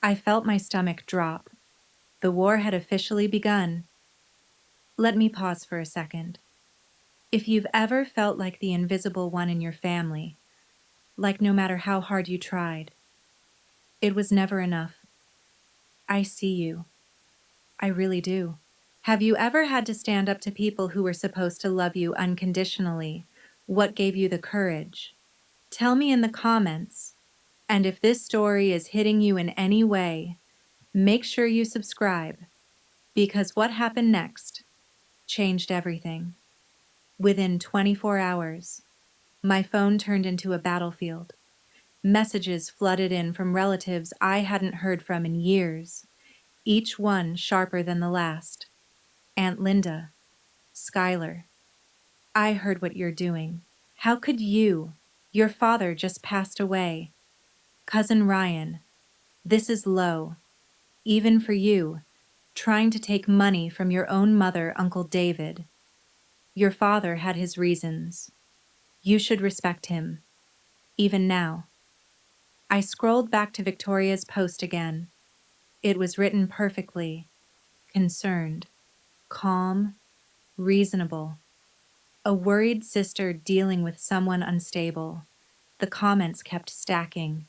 I felt my stomach drop. The war had officially begun. Let me pause for a second. If you've ever felt like the invisible one in your family, like no matter how hard you tried, it was never enough. I see you. I really do. Have you ever had to stand up to people who were supposed to love you unconditionally? What gave you the courage? Tell me in the comments. And if this story is hitting you in any way, make sure you subscribe, because what happened next changed everything. Within 24 hours, my phone turned into a battlefield. Messages flooded in from relatives I hadn't heard from in years, each one sharper than the last. "Aunt Linda, Skylar, I heard what you're doing. How could you? Your father just passed away. Cousin Ryan, this is low. Even for you, trying to take money from your own mother, Uncle David. Your father had his reasons. You should respect him, even now." I scrolled back to Victoria's post again. It was written perfectly, concerned, calm, reasonable. A worried sister dealing with someone unstable. The comments kept stacking.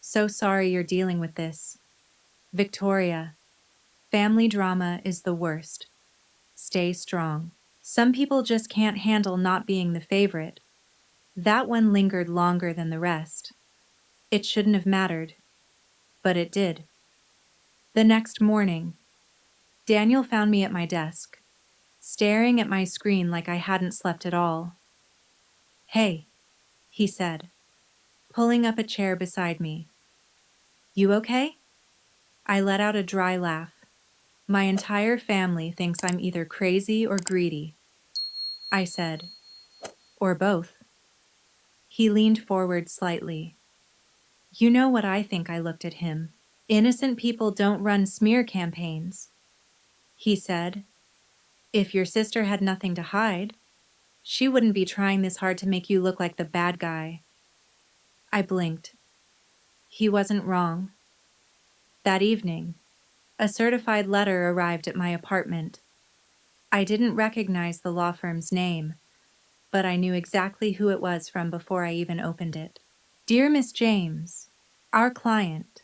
"So sorry you're dealing with this. Victoria, family drama is the worst. Stay strong. Some people just can't handle not being the favorite." That one lingered longer than the rest. It shouldn't have mattered, but it did. The next morning, Daniel found me at my desk, staring at my screen like I hadn't slept at all. "Hey," he said, pulling up a chair beside me. "You okay?" I let out a dry laugh. "My entire family thinks I'm either crazy or greedy," I said. "Or both." He leaned forward slightly. "You know what I think?" I looked at him. "Innocent people don't run smear campaigns," he said. "If your sister had nothing to hide, she wouldn't be trying this hard to make you look like the bad guy." I blinked. He wasn't wrong. That evening, a certified letter arrived at my apartment. I didn't recognize the law firm's name, but I knew exactly who it was from before I even opened it. "Dear Miss James, our client,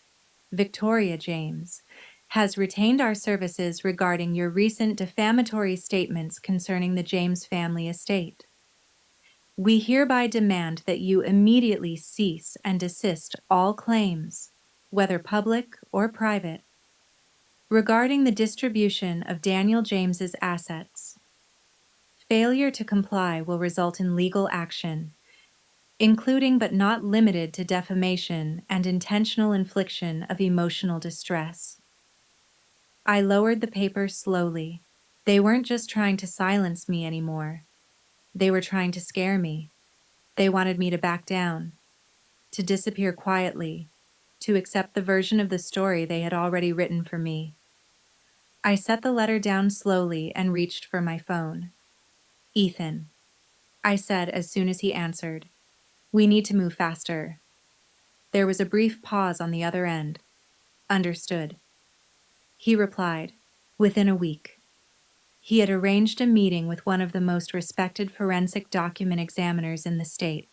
Victoria James, has retained our services regarding your recent defamatory statements concerning the James family estate. We hereby demand that you immediately cease and desist all claims, whether public or private, Regarding the distribution of Daniel James's assets, failure to comply will result in legal action, including but not limited to defamation and intentional infliction of emotional distress. I lowered the paper slowly. They weren't just trying to silence me anymore. They were trying to scare me. They wanted me to back down, to disappear quietly, to accept the version of the story they had already written for me. I set the letter down slowly and reached for my phone. "Ethan," I said as soon as he answered. "We need to move faster." There was a brief pause on the other end. "Understood." He replied, "Within a week." He had arranged a meeting with one of the most respected forensic document examiners in the state,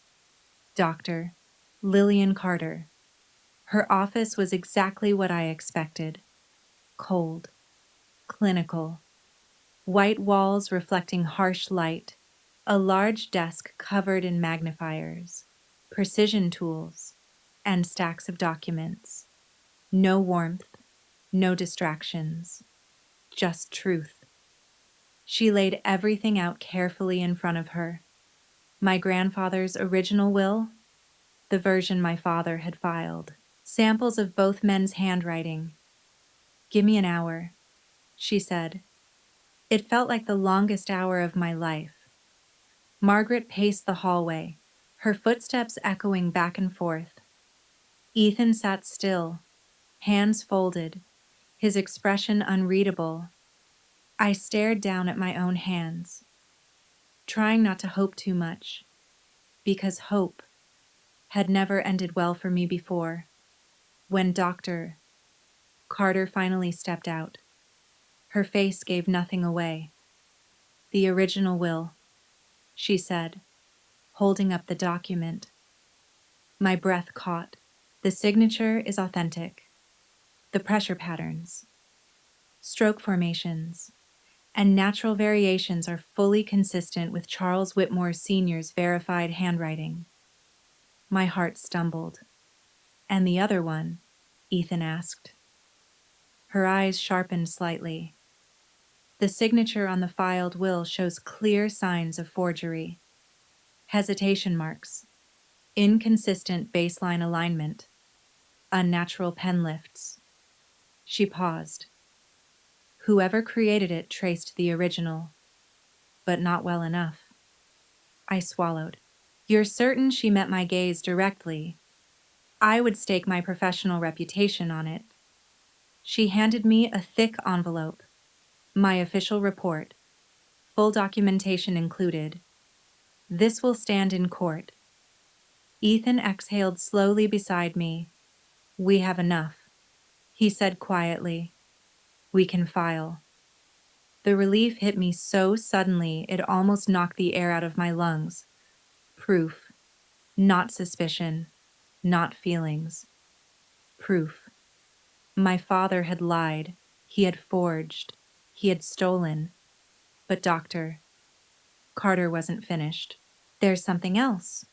Dr. Lillian Carter. Her office was exactly what I expected: cold, clinical, white walls reflecting harsh light, a large desk covered in magnifiers, precision tools, and stacks of documents. No warmth, no distractions, just truth. She laid everything out carefully in front of her. My grandfather's original will, the version my father had filed, samples of both men's handwriting. "Give me an hour," she said. It felt like the longest hour of my life. Margaret paced the hallway, her footsteps echoing back and forth. Ethan sat still, hands folded, his expression unreadable. I stared down at my own hands, trying not to hope too much, because hope had never ended well for me before. When Dr. Carter finally stepped out, her face gave nothing away. "The original will," she said, holding up the document. My breath caught. "The signature is authentic. The pressure patterns, stroke formations, and natural variations are fully consistent with Charles Whitmore Sr.'s verified handwriting." My heart stumbled. "And the other one?" Ethan asked. Her eyes sharpened slightly. "The signature on the filed will shows clear signs of forgery. Hesitation marks, inconsistent baseline alignment, unnatural pen lifts." She paused. "Whoever created it traced the original, but not well enough." I swallowed. "You're certain she met my gaze directly? I would stake my professional reputation on it." She handed me a thick envelope. "My official report, full documentation included. This will stand in court." Ethan exhaled slowly beside me. "We have enough," he said quietly. "We can file." The relief hit me so suddenly it almost knocked the air out of my lungs. Proof. Not suspicion. Not feelings. Proof. My father had lied. He had forged. He had stolen. But Dr. Carter wasn't finished. "There's something else,"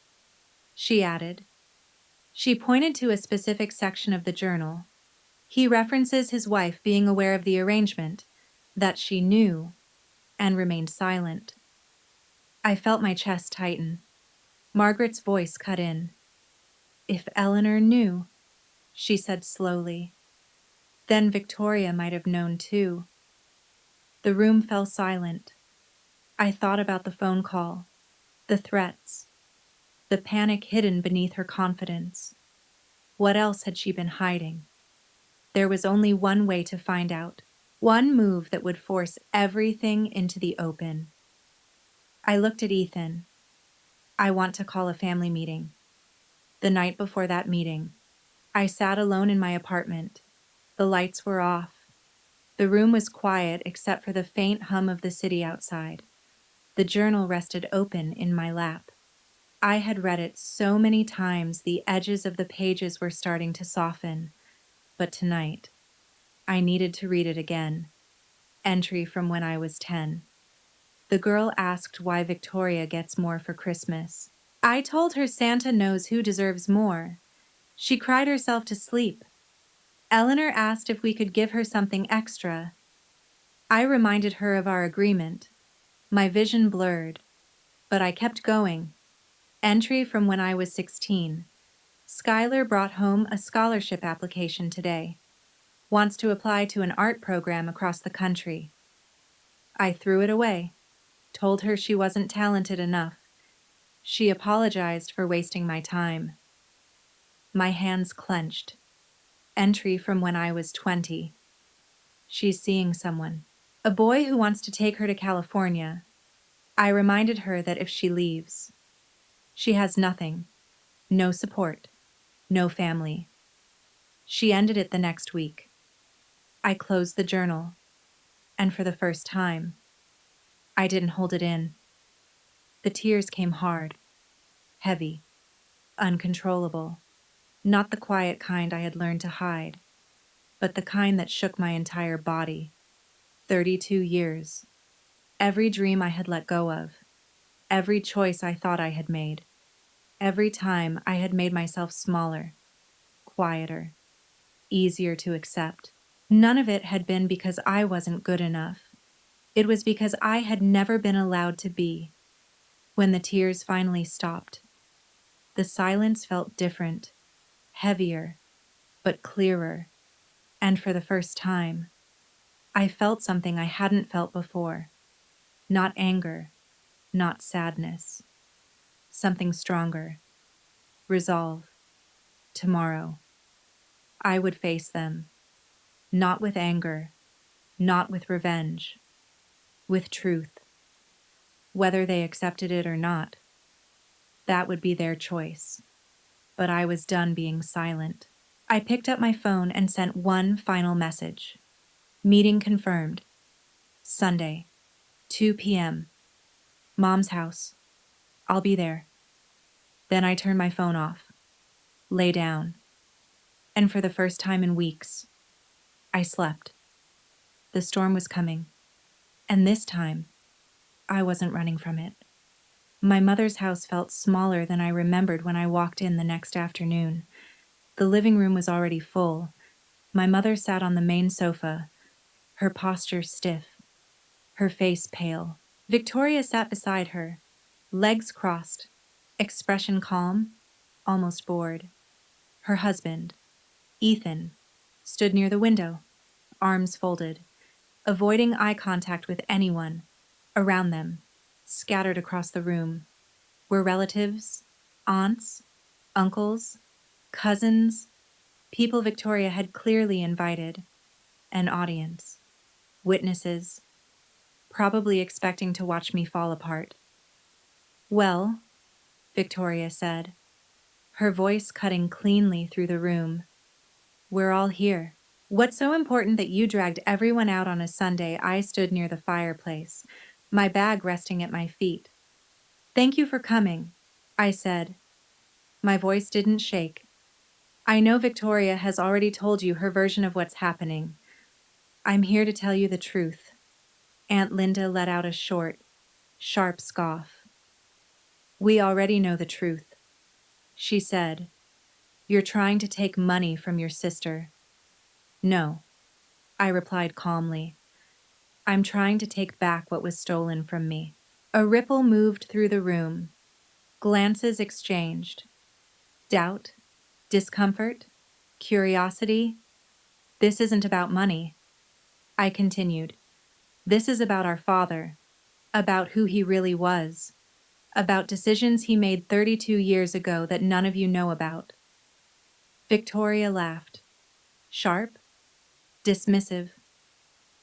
she added. She pointed to a specific section of the journal. "He references his wife being aware of the arrangement, that she knew, and remained silent." I felt my chest tighten. Margaret's voice cut in. "If Eleanor knew," she said slowly, "then Victoria might have known too." The room fell silent. I thought about the phone call, the threats, the panic hidden beneath her confidence. What else had she been hiding? There was only one way to find out, one move that would force everything into the open. I looked at Ethan. "I want to call a family meeting." The night before that meeting, I sat alone in my apartment. The lights were off. The room was quiet except for the faint hum of the city outside. The journal rested open in my lap. I had read it so many times the edges of the pages were starting to soften, but tonight, I needed to read it again. Entry from when I was 10. The girl asked why Victoria gets more for Christmas. I told her Santa knows who deserves more. She cried herself to sleep. Eleanor asked if we could give her something extra. I reminded her of our agreement. My vision blurred, but I kept going. Entry from when I was 16. Skylar brought home a scholarship application today. Wants to apply to an art program across the country. I threw it away, told her she wasn't talented enough. She apologized for wasting my time. My hands clenched. Entry from when I was 20. She's seeing someone. A boy who wants to take her to California. I reminded her that if she leaves, she has nothing, no support, no family. She ended it the next week. I closed the journal, and for the first time, I didn't hold it in. The tears came hard, heavy, uncontrollable. Not the quiet kind I had learned to hide, but the kind that shook my entire body. 32 years. Every dream I had let go of. Every choice I thought I had made. Every time I had made myself smaller, quieter, easier to accept. None of it had been because I wasn't good enough. It was because I had never been allowed to be. When the tears finally stopped, the silence felt different, heavier, but clearer. And for the first time, I felt something I hadn't felt before. Not anger, not sadness. Something stronger. Resolve. Tomorrow. I would face them. Not with anger, not with revenge. With truth. Whether they accepted it or not, that would be their choice. But I was done being silent. I picked up my phone and sent one final message. Meeting confirmed. Sunday, 2 p.m. Mom's house. I'll be there. Then I turned my phone off. Lay down. And for the first time in weeks, I slept. The storm was coming. And this time, I wasn't running from it. My mother's house felt smaller than I remembered when I walked in the next afternoon. The living room was already full. My mother sat on the main sofa, her posture stiff, her face pale. Victoria sat beside her, legs crossed, expression calm, almost bored. Her husband, Ethan, stood near the window, arms folded, avoiding eye contact with anyone. Around them, scattered across the room, were relatives, aunts, uncles, cousins, people Victoria had clearly invited, an audience, witnesses, probably expecting to watch me fall apart. Well, Victoria said, her voice cutting cleanly through the room, we're all here. What's so important that you dragged everyone out on a Sunday? I stood near the fireplace, my bag resting at my feet. Thank you for coming, I said. My voice didn't shake. I know Victoria has already told you her version of what's happening. I'm here to tell you the truth. Aunt Linda let out a short, sharp scoff. We already know the truth, she said. You're trying to take money from your sister. No, I replied calmly. I'm trying to take back what was stolen from me. A ripple moved through the room. Glances exchanged. Doubt, discomfort, curiosity. This isn't about money, I continued. This is about our father, about who he really was, about decisions he made 32 years ago that none of you know about. Victoria laughed. Sharp, dismissive.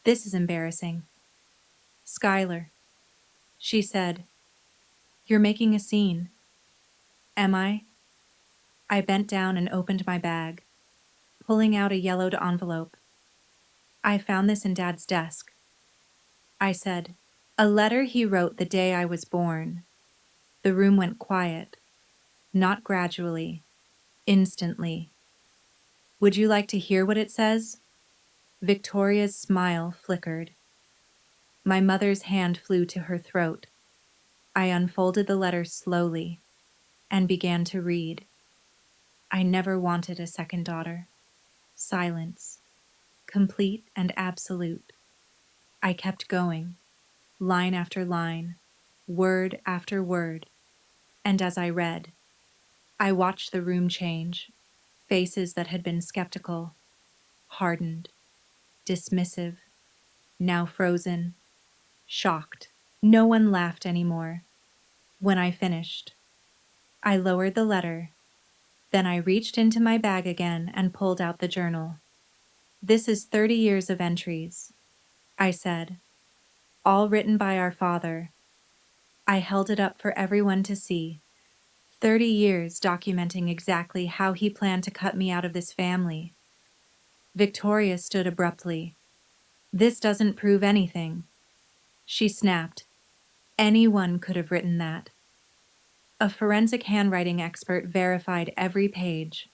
This is embarrassing. Skylar, she said, you're making a scene. Am I? I bent down and opened my bag, pulling out a yellowed envelope. I found this in Dad's desk. I said, a letter he wrote the day I was born. The room went quiet, not gradually, instantly. Would you like to hear what it says? Victoria's smile flickered. My mother's hand flew to her throat. I unfolded the letter slowly and began to read. I never wanted a second daughter. Silence, complete and absolute. I kept going, line after line, word after word, and as I read, I watched the room change. Faces that had been skeptical, hardened, dismissive, now frozen, shocked. No one laughed anymore. When I finished, I lowered the letter. Then I reached into my bag again and pulled out the journal. "This is 30 years of entries," I said, "all written by our father." I held it up for everyone to see. 30 years documenting exactly how he planned to cut me out of this family. Victoria stood abruptly. "This doesn't prove anything," she snapped. "Anyone could have written that." A forensic handwriting expert verified every page.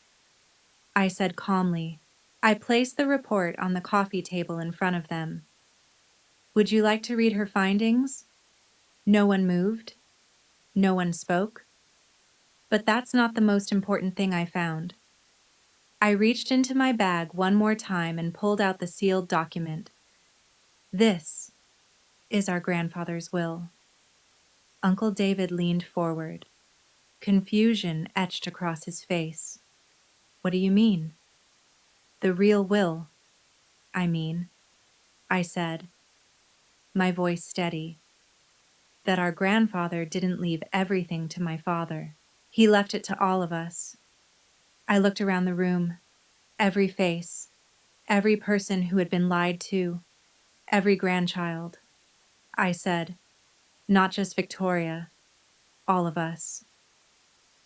I said calmly. I placed the report on the coffee table in front of them. "Would you like to read her findings?" No one moved. No one spoke. But that's not the most important thing I found. I reached into my bag one more time and pulled out the sealed document. "This is our grandfather's will." Uncle David leaned forward. Confusion etched across his face. "What do you mean?" "The real will, I mean," I said, my voice steady. "That our grandfather didn't leave everything to my father. He left it to all of us." I looked around the room. Every face, every person who had been lied to, every grandchild. I said, "Not just Victoria, all of us."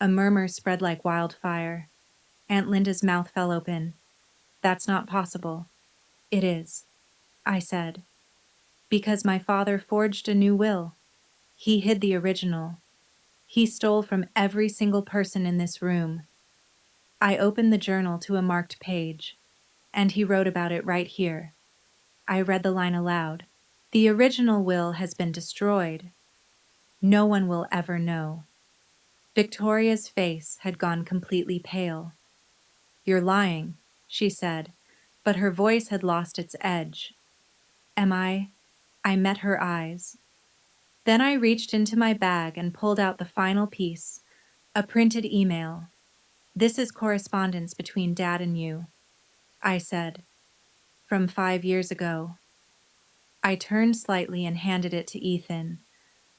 A murmur spread like wildfire. Aunt Linda's mouth fell open. "That's not possible." "It is," I said, "because my father forged a new will. He hid the original. He stole from every single person in this room." I opened the journal to a marked page, and he wrote about it right here. I read the line aloud. "The original will has been destroyed. No one will ever know." Victoria's face had gone completely pale. "You're lying," she said, but her voice had lost its edge. "Am I?" I met her eyes. Then I reached into my bag and pulled out the final piece, a printed email. "This is correspondence between Dad and you," I said, "from 5 years ago." I turned slightly and handed it to Ethan,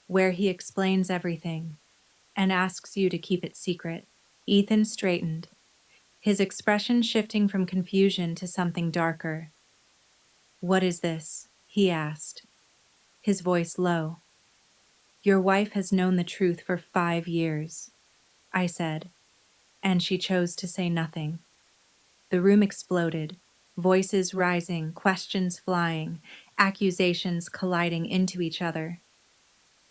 where he explains everything and asks you to keep it secret. Ethan straightened, his expression shifting from confusion to something darker. "What is this?" he asked, his voice low. "Your wife has known the truth for 5 years," I said, and she chose to say nothing. The room exploded, voices rising, questions flying, accusations colliding into each other.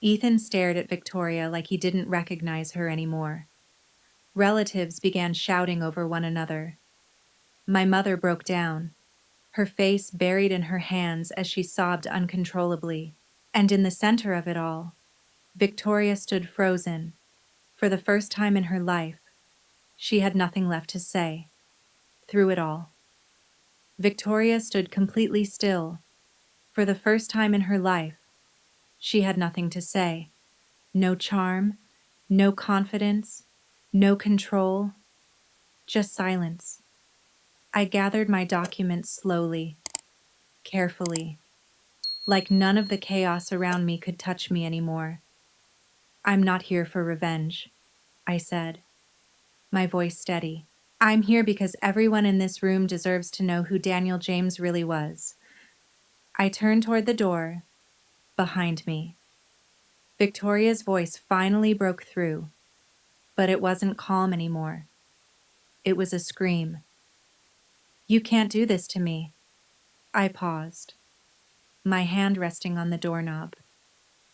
Ethan stared at Victoria like he didn't recognize her anymore. Relatives began shouting over one another. My mother broke down, her face buried in her hands as she sobbed uncontrollably. And in the center of it all, Victoria stood frozen. For the first time in her life, she had nothing left to say. Through it all, Victoria stood completely still. For the first time in her life, she had nothing to say. No charm, no confidence, no control, just silence. I gathered my documents slowly, carefully, like none of the chaos around me could touch me anymore. "I'm not here for revenge," I said, my voice steady. "I'm here because everyone in this room deserves to know who Daniel James really was." I turned toward the door, behind me. Victoria's voice finally broke through, but it wasn't calm anymore. It was a scream. "You can't do this to me." I paused, my hand resting on the doorknob.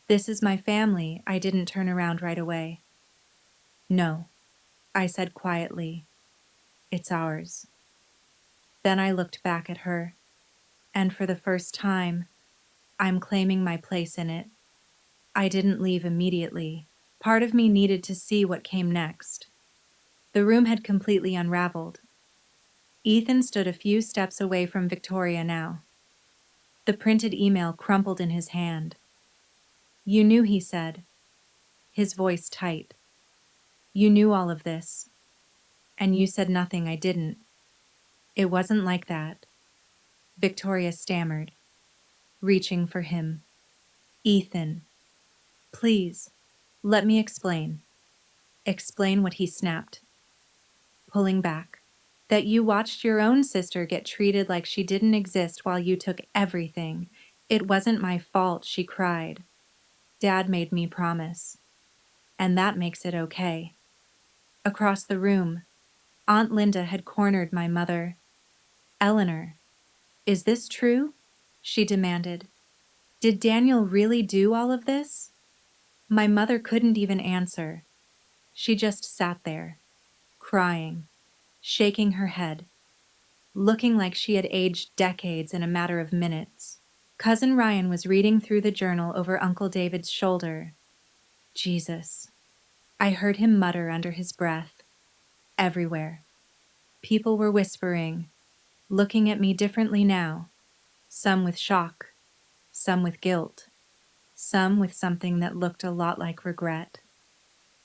"This is my family." I didn't turn around right away. "No," I said quietly, "it's ours." Then I looked back at her, and for the first time, I'm claiming my place in it. I didn't leave immediately. Part of me needed to see what came next. The room had completely unraveled. Ethan stood a few steps away from Victoria now. The printed email crumpled in his hand. "You knew," he said, his voice tight. "You knew all of this. And you said nothing I didn't." "It wasn't like that," Victoria stammered, reaching for him. "Ethan, please, let me explain." "Explain what?" he snapped, pulling back. "That you watched your own sister get treated like she didn't exist while you took everything. It wasn't my fault," she cried. "Dad made me promise. And that makes it okay." Across the room, Aunt Linda had cornered my mother. "Eleanor, is this true?" she demanded. "Did Daniel really do all of this?" My mother couldn't even answer. She just sat there, crying, shaking her head, looking like she had aged decades in a matter of minutes. Cousin Ryan was reading through the journal over Uncle David's shoulder. "Jesus," I heard him mutter under his breath. Everywhere, people were whispering, looking at me differently now, some with shock, some with guilt, some with something that looked a lot like regret.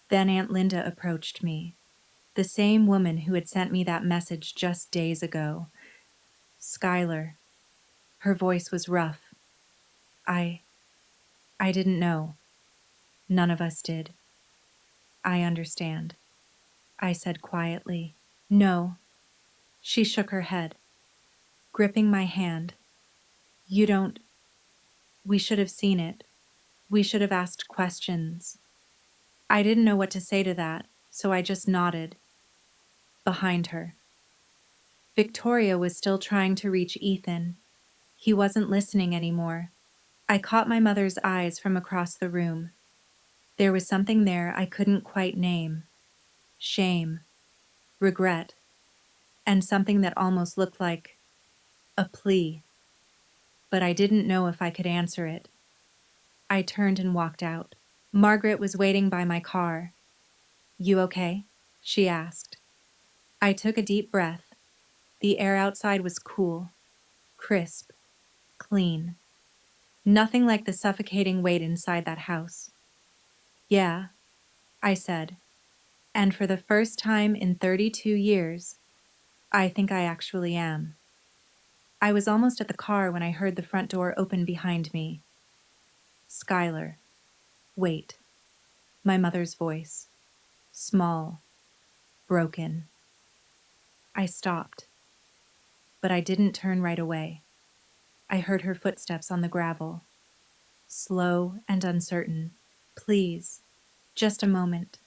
Then Aunt Linda approached me, the same woman who had sent me that message just days ago. "Skylar." Her voice was rough. I I didn't know. None of us did." "I understand," I said quietly. "No." She shook her head, gripping my hand. "You don't. We should have seen it. We should have asked questions." I didn't know what to say to that, so I just nodded. Behind her, Victoria was still trying to reach Ethan. He wasn't listening anymore. I caught my mother's eyes from across the room. There was something there I couldn't quite name. Shame, regret, and something that almost looked like a plea. But I didn't know if I could answer it. I turned and walked out. Margaret was waiting by my car. "You okay?" she asked. I took a deep breath. The air outside was cool, crisp, clean. Nothing like the suffocating weight inside that house. "Yeah," I said. And for the first time in 32 years, I think I actually am. I was almost at the car when I heard the front door open behind me. "Skylar, wait." My mother's voice. Small, broken. I stopped, but I didn't turn right away. I heard her footsteps on the gravel, slow and uncertain. "Please, just a moment."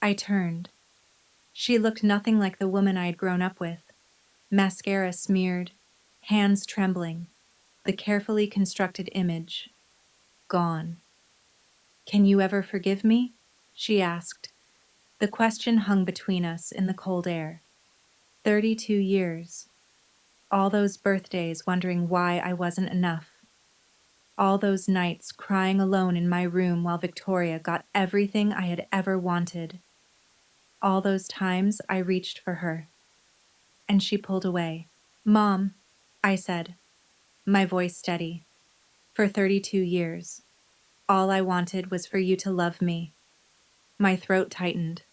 I turned. She looked nothing like the woman I had grown up with. Mascara smeared, hands trembling, the carefully constructed image gone. "Can you ever forgive me?" she asked. The question hung between us in the cold air. 32 years. All those birthdays wondering why I wasn't enough. All those nights crying alone in my room while Victoria got everything I had ever wanted. All those times I reached for her, and she pulled away. "Mom," I said, my voice steady. "For 32 years, all I wanted was for you to love me." My throat tightened,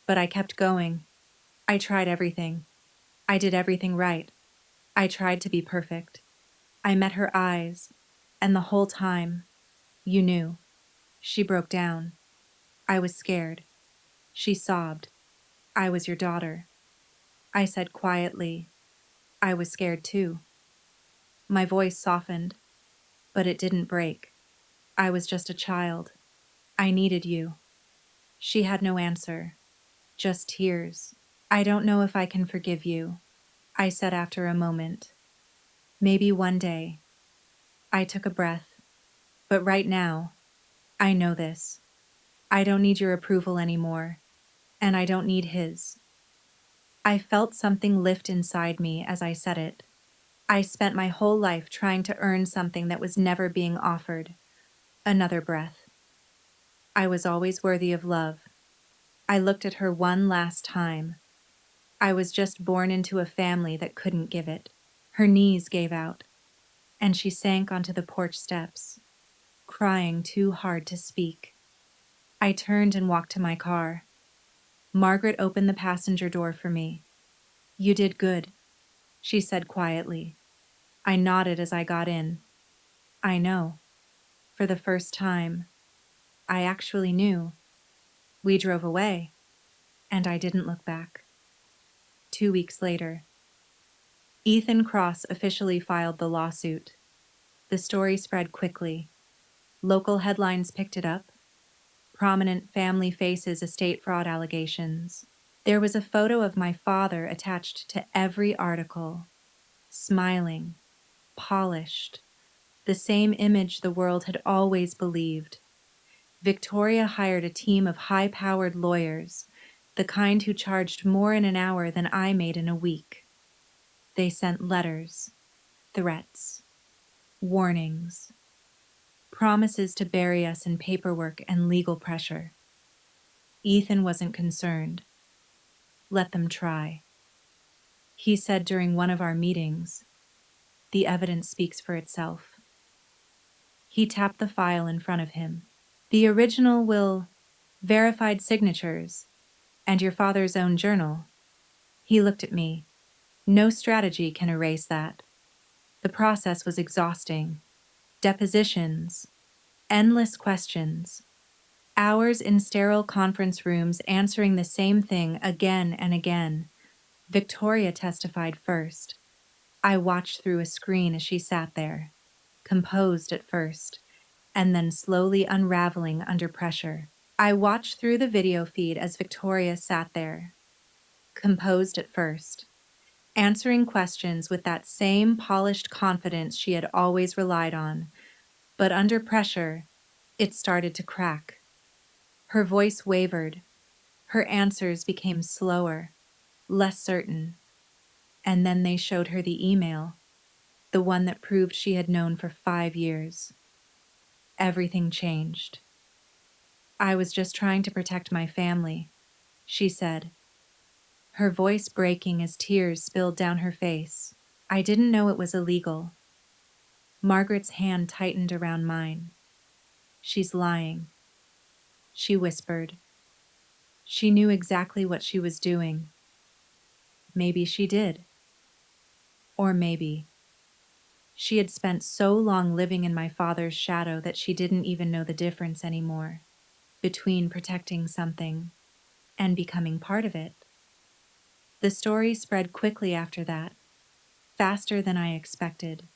but I kept going. I tried everything. I did everything right. I tried to be perfect. I met her eyes, and the whole time, you knew. She broke down. I was scared. She sobbed. "I was your daughter." I said quietly, "I was scared too." My voice softened, but it didn't break. "I was just a child. I needed you." She had no answer, just tears. "I don't know if I can forgive you," I said after a moment. "Maybe one day." I took a breath. "But right now, I know this. I don't need your approval anymore, and I don't need his." I felt something lift inside me as I said it. I spent my whole life trying to earn something that was never being offered. Another breath. I was always worthy of love. I looked at her one last time. I was just born into a family that couldn't give it. Her knees gave out, and she sank onto the porch steps, crying too hard to speak. I turned and walked to my car. Margaret opened the passenger door for me. "You did good," she said quietly. I nodded as I got in. I know. For the first time, I actually knew. We drove away, and I didn't look back. 2 weeks later, Ethan Cross officially filed the lawsuit. The story spread quickly. Local headlines picked it up. Prominent family faces estate fraud allegations. There was a photo of my father attached to every article, smiling, polished, the same image the world had always believed. Victoria hired a team of high-powered lawyers, the kind who charged more in an hour than I made in a week. They sent letters, threats, warnings, promises to bury us in paperwork and legal pressure. Ethan wasn't concerned. Let them try. He said during one of our meetings, "The evidence speaks for itself." He tapped the file in front of him. "The original will, verified signatures, and your father's own journal." He looked at me. "No strategy can erase that." The process was exhausting. Depositions, endless questions, hours in sterile conference rooms answering the same thing again and again. Victoria testified first. I watched through a screen as she sat there, composed at first, and then slowly unraveling under pressure. I watched through the video feed as Victoria sat there, composed at first, answering questions with that same polished confidence she had always relied on. But under pressure, it started to crack. Her voice wavered. Her answers became slower, less certain. And then they showed her the email, the one that proved she had known for 5 years. Everything changed. "I was just trying to protect my family," she said, her voice breaking as tears spilled down her face. "I didn't know it was illegal." Margaret's hand tightened around mine. "She's lying," she whispered. She knew exactly what she was doing. Maybe she did. Or maybe she had spent so long living in my father's shadow that she didn't even know the difference anymore between protecting something and becoming part of it. The story spread quickly after that, faster than I expected.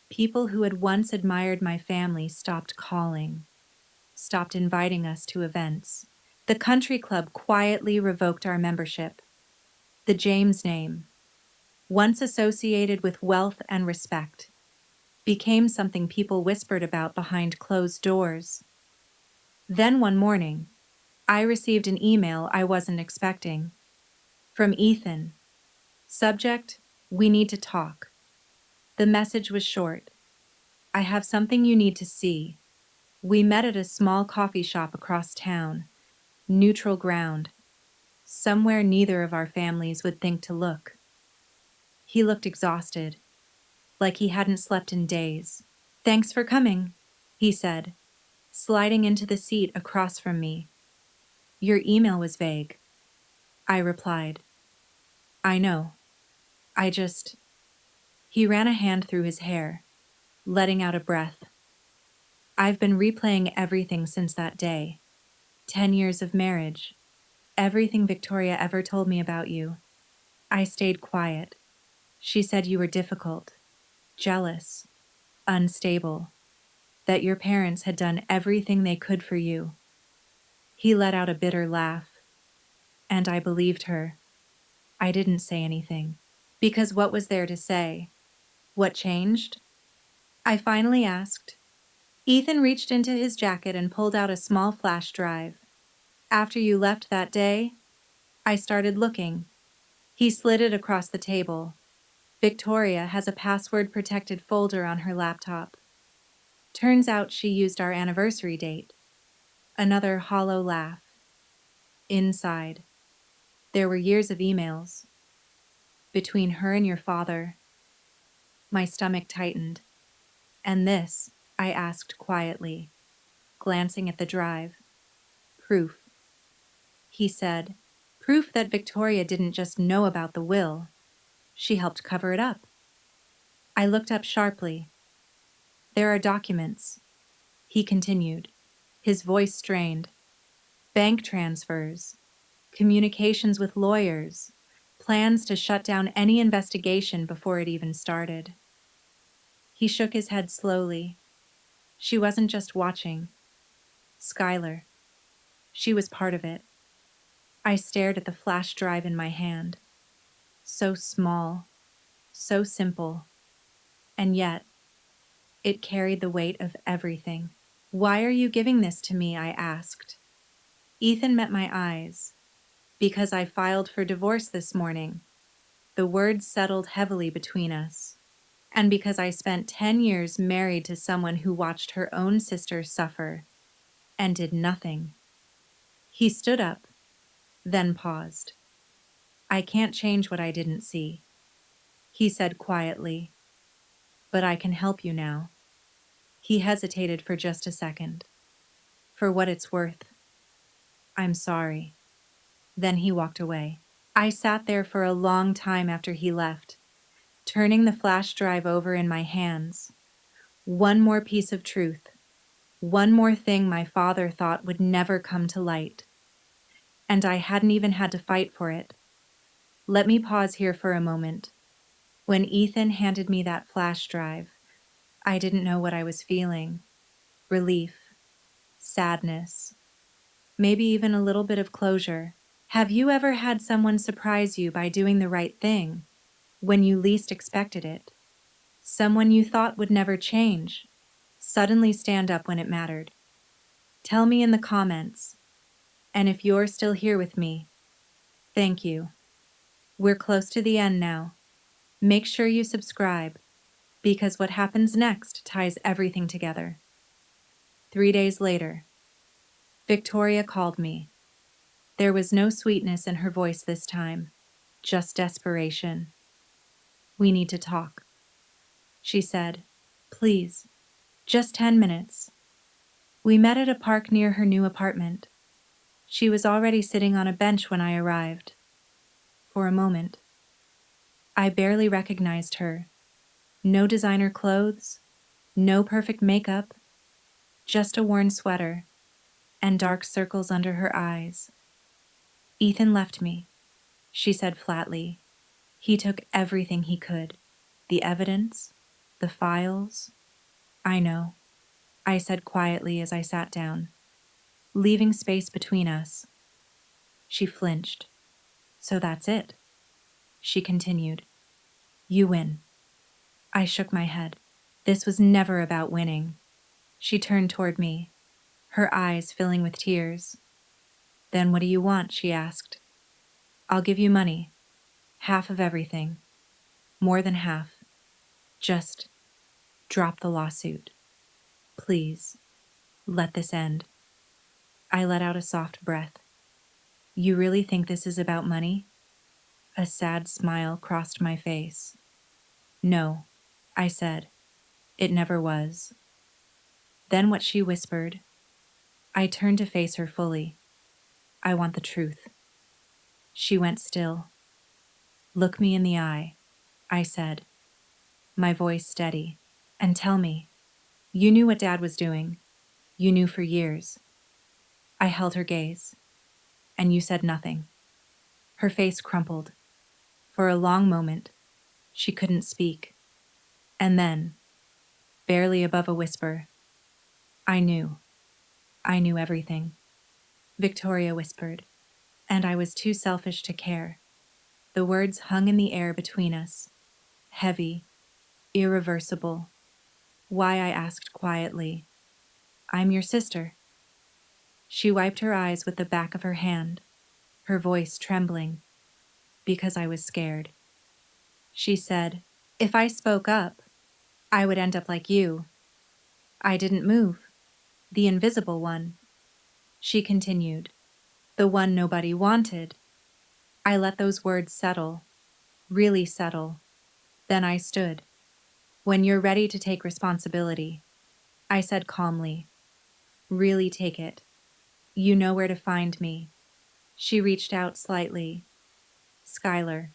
People who had once admired my family stopped calling, stopped inviting us to events. The country club quietly revoked our membership. The James name, once associated with wealth and respect, became something people whispered about behind closed doors. Then one morning, I received an email I wasn't expecting. From Ethan. Subject: "We need to talk." The message was short. "I have something you need to see. We met at a small coffee shop across town. Neutral ground. Somewhere neither of our families would think to look." He looked exhausted, like he hadn't slept in days. "Thanks for coming," he said, sliding into the seat across from me. "Your email was vague." I replied, "I know. I just..." He ran a hand through his hair, letting out a breath. "I've been replaying everything since that day. 10 years of marriage. Everything Victoria ever told me about you. I stayed quiet. She said you were difficult, jealous, unstable, that your parents had done everything they could for you." He let out a bitter laugh. And I believed her. I didn't say anything. Because what was there to say? What changed? I finally asked. Ethan reached into his jacket and pulled out a small flash drive. "After you left that day, I started looking." He slid it across the table. "Victoria has a password-protected folder on her laptop. Turns out she used our anniversary date." Another hollow laugh. Inside, there were years of emails, Between her and your father. My stomach tightened. And this, I asked quietly, glancing at the drive. Proof. He said, proof that Victoria didn't just know about the will. She helped cover it up. I looked up sharply. There are documents, he continued, his voice strained. Bank transfers, communications with lawyers, plans to shut down any investigation before it even started. He shook his head slowly. She wasn't just watching. Skylar. She was part of it. I stared at the flash drive in my hand. So small, so simple, and yet it carried the weight of everything. Why are you giving this to me? I asked. Ethan met my eyes. Because I filed for divorce this morning. The words settled heavily between us. And because I spent 10 years married to someone who watched her own sister suffer and did nothing. He stood up, then paused. I can't change what I didn't see, he said quietly, but I can help you now. He hesitated for just a second. For what it's worth. I'm sorry. Then he walked away. I sat there for a long time after he left, turning the flash drive over in my hands. One more piece of truth. One more thing my father thought would never come to light. And I hadn't even had to fight for it. Let me pause here for a moment. When Ethan handed me that flash drive, I didn't know what I was feeling. Relief, sadness, maybe even a little bit of closure. Have you ever had someone surprise you by doing the right thing when you least expected it? Someone you thought would never change, suddenly stand up when it mattered. Tell me in the comments. And if you're still here with me, thank you. We're close to the end now. Make sure you subscribe, because what happens next ties everything together. 3 days later, Victoria called me. There was no sweetness in her voice this time, just desperation. We need to talk, she said. Please, just 10 minutes. We met at a park near her new apartment. She was already sitting on a bench when I arrived. For a moment, I barely recognized her. No designer clothes, no perfect makeup, just a worn sweater and dark circles under her eyes. Ethan left me, she said flatly. He took everything he could. The evidence, the files. I know, I said quietly as I sat down, leaving space between us. She flinched. So that's it, she continued. You win. I shook my head. This was never about winning. She turned toward me, her eyes filling with tears. Then what do you want? She asked. I'll give you money. Half of everything. More than half. Just drop the lawsuit. Please, let this end. I let out a soft breath. You really think this is about money? A sad smile crossed my face. No, I said. It never was. Then what she whispered. I turned to face her fully. I want the truth. She went still. Look me in the eye, I said, my voice steady, and tell me, you knew what Dad was doing. You knew for years. I held her gaze, and you said nothing. Her face crumpled. For a long moment, she couldn't speak. And then, barely above a whisper, I knew. I knew everything. Victoria whispered, and I was too selfish to care. The words hung in the air between us, heavy, irreversible. Why, I asked quietly. I'm your sister. She wiped her eyes with the back of her hand, her voice trembling, because I was scared. She said, if I spoke up, I would end up like you. I didn't move. The invisible one. She continued, the one nobody wanted. I let those words settle. Really settle. Then I stood. When you're ready to take responsibility, I said calmly, really take it. You know where to find me. She reached out slightly. Skylar,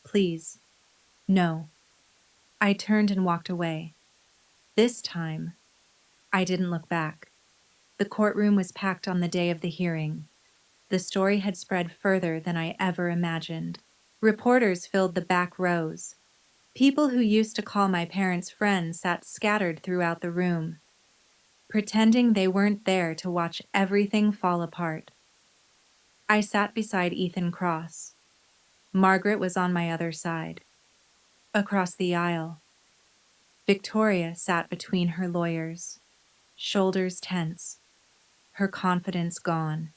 please. No. I turned and walked away. This time, I didn't look back. The courtroom was packed on the day of the hearing. The story had spread further than I ever imagined. Reporters filled the back rows. People who used to call my parents friends sat scattered throughout the room, pretending they weren't there to watch everything fall apart. I sat beside Ethan Cross. Margaret was on my other side. Across the aisle, Victoria sat between her lawyers, shoulders tense, her confidence gone.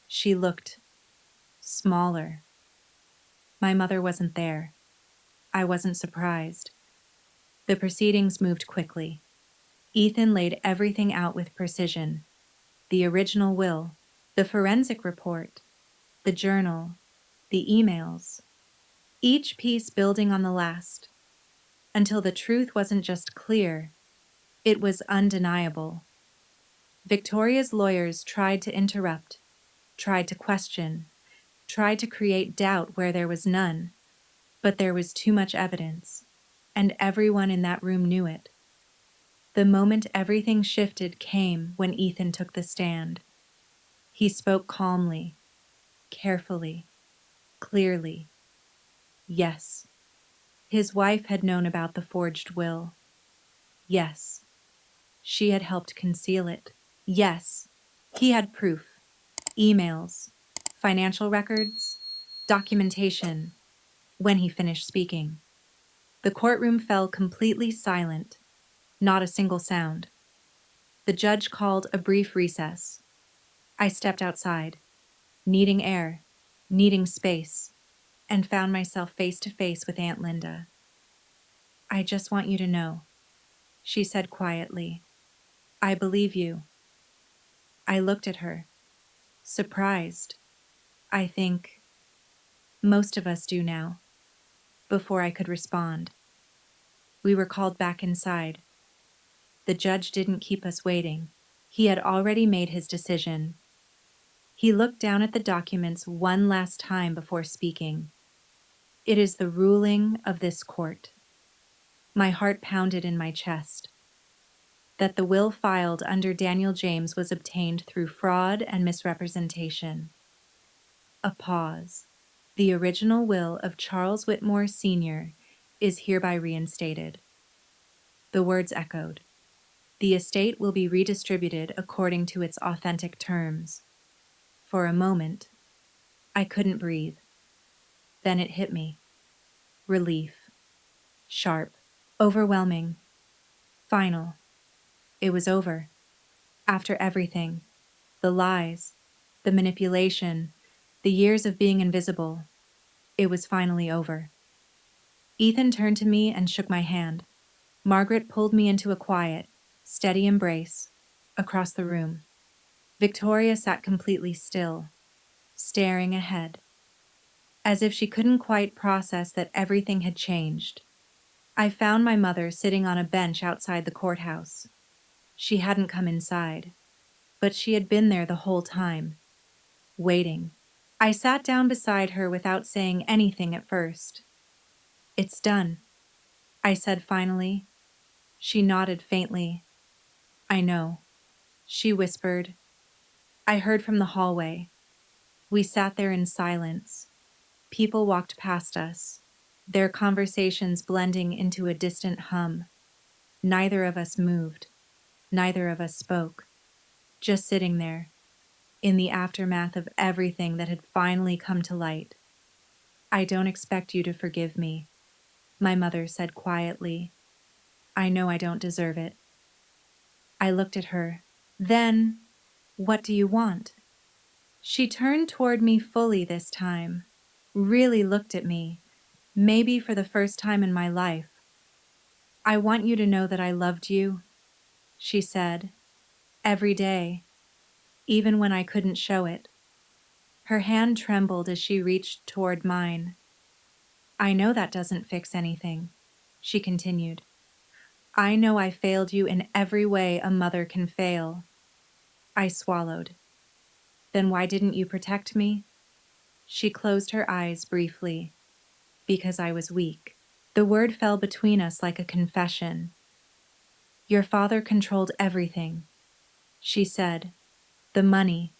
She looked smaller. My mother wasn't there. I wasn't surprised. The proceedings moved quickly. Ethan laid everything out with precision. The original will, the forensic report, the journal, the emails, each piece building on the last, until the truth wasn't just clear, it was undeniable. Victoria's lawyers tried to interrupt, tried to question, tried to create doubt where there was none, but there was too much evidence, and everyone in that room knew it. The moment everything shifted came when Ethan took the stand. He spoke calmly, carefully, clearly. Yes, his wife had known about the forged will. Yes, she had helped conceal it. Yes, he had proof, emails, financial records, documentation. When he finished speaking, the courtroom fell completely silent, not a single sound. The judge called a brief recess. I stepped outside, needing air, needing space, and found myself face to face with Aunt Linda. I just want you to know, she said quietly. I believe you. I looked at her, surprised. I think most of us do now. Before I could respond, we were called back inside. The judge didn't keep us waiting. He had already made his decision. He looked down at the documents one last time before speaking. It is the ruling of this court. My heart pounded in my chest. That the will filed under Daniel James was obtained through fraud and misrepresentation. A pause. The original will of Charles Whitmore Sr. is hereby reinstated. The words echoed. The estate will be redistributed according to its authentic terms. For a moment, I couldn't breathe. Then it hit me. Relief. Sharp. Overwhelming. Final. It was over. After everything, the lies, the manipulation, the years of being invisible, it was finally over. Ethan turned to me and shook my hand. Margaret pulled me into a quiet, steady embrace across the room. Victoria sat completely still, staring ahead, as if she couldn't quite process that everything had changed. I found my mother sitting on a bench outside the courthouse. She hadn't come inside, but she had been there the whole time, waiting. I sat down beside her without saying anything at first. It's done, I said finally. She nodded faintly. I know, she whispered. I heard from the hallway. We sat there in silence. People walked past us, their conversations blending into a distant hum. Neither of us moved. Neither of us spoke. Just sitting there, in the aftermath of everything that had finally come to light. I don't expect you to forgive me, my mother said quietly. I know I don't deserve it. I looked at her. Then, what do you want? She turned toward me fully this time, really looked at me, maybe for the first time in my life. I want you to know that I loved you, she said, every day, even when I couldn't show it. Her hand trembled as she reached toward mine. I know that doesn't fix anything, she continued. I know I failed you in every way a mother can fail. I swallowed. Then why didn't you protect me? She closed her eyes briefly. Because I was weak. The word fell between us like a confession. Your father controlled everything, she said. The money,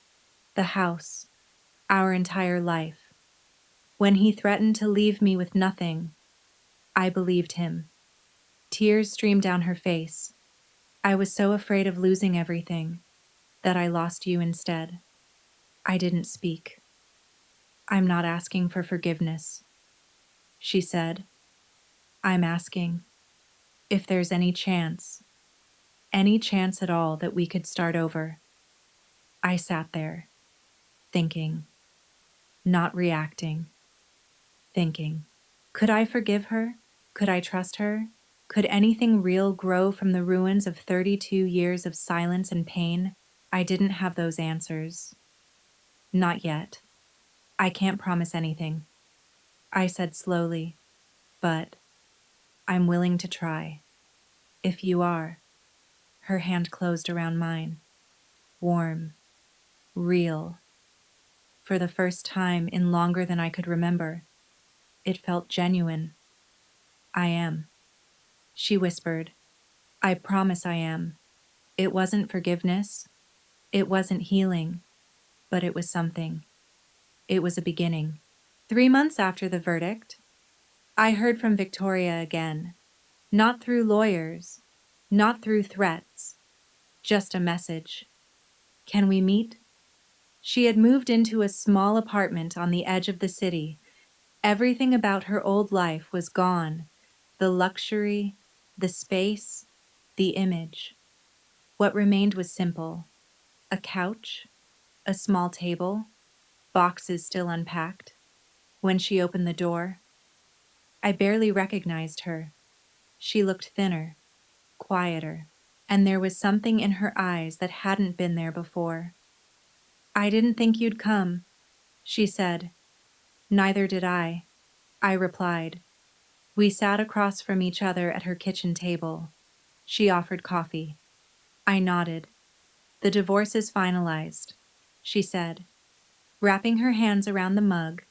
the house, our entire life. When he threatened to leave me with nothing, I believed him. Tears streamed down her face. I was so afraid of losing everything that I lost you instead. I didn't speak. I'm not asking for forgiveness, she said. I'm asking if there's any chance at all that we could start over. I sat there, thinking, not reacting, thinking. Could I forgive her? Could I trust her? Could anything real grow from the ruins of 32 years of silence and pain? I didn't have those answers. Not yet. I can't promise anything, I said slowly, but I'm willing to try. If you are. Her hand closed around mine. Warm, real. For the first time in longer than I could remember, it felt genuine. I am, she whispered. I promise I am. It wasn't forgiveness. It wasn't healing, but it was something. It was a beginning. 3 months after the verdict, I heard from Victoria again. Not through lawyers, not through threats, just a message. Can we meet? She had moved into a small apartment on the edge of the city. Everything about her old life was gone. The luxury, the space, the image. What remained was simple. A couch, a small table, boxes still unpacked. When she opened the door, I barely recognized her. She looked thinner, quieter, and there was something in her eyes that hadn't been there before. I didn't think you'd come, she said. Neither did I replied. We sat across from each other at her kitchen table. She offered coffee. I nodded. The divorce is finalized, she said. Wrapping her hands around the mug,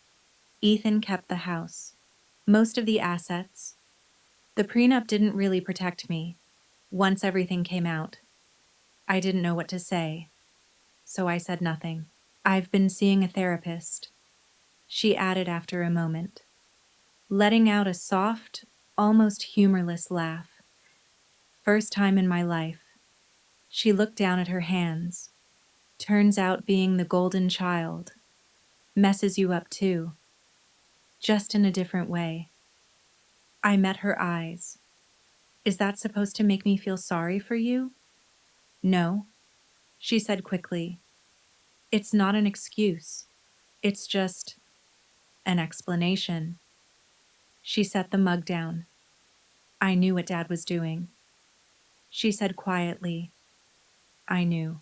Ethan kept the house. Most of the assets. The prenup didn't really protect me. Once everything came out, I didn't know what to say, so I said nothing. I've been seeing a therapist, she added after a moment, letting out a soft, almost humorless laugh. First time in my life. She looked down at her hands. Turns out being the golden child messes you up too, just in a different way. I met her eyes. Is that supposed to make me feel sorry for you? No, she said quickly. It's not an excuse. It's just an explanation. She set the mug down. I knew what Dad was doing. She said quietly, I knew.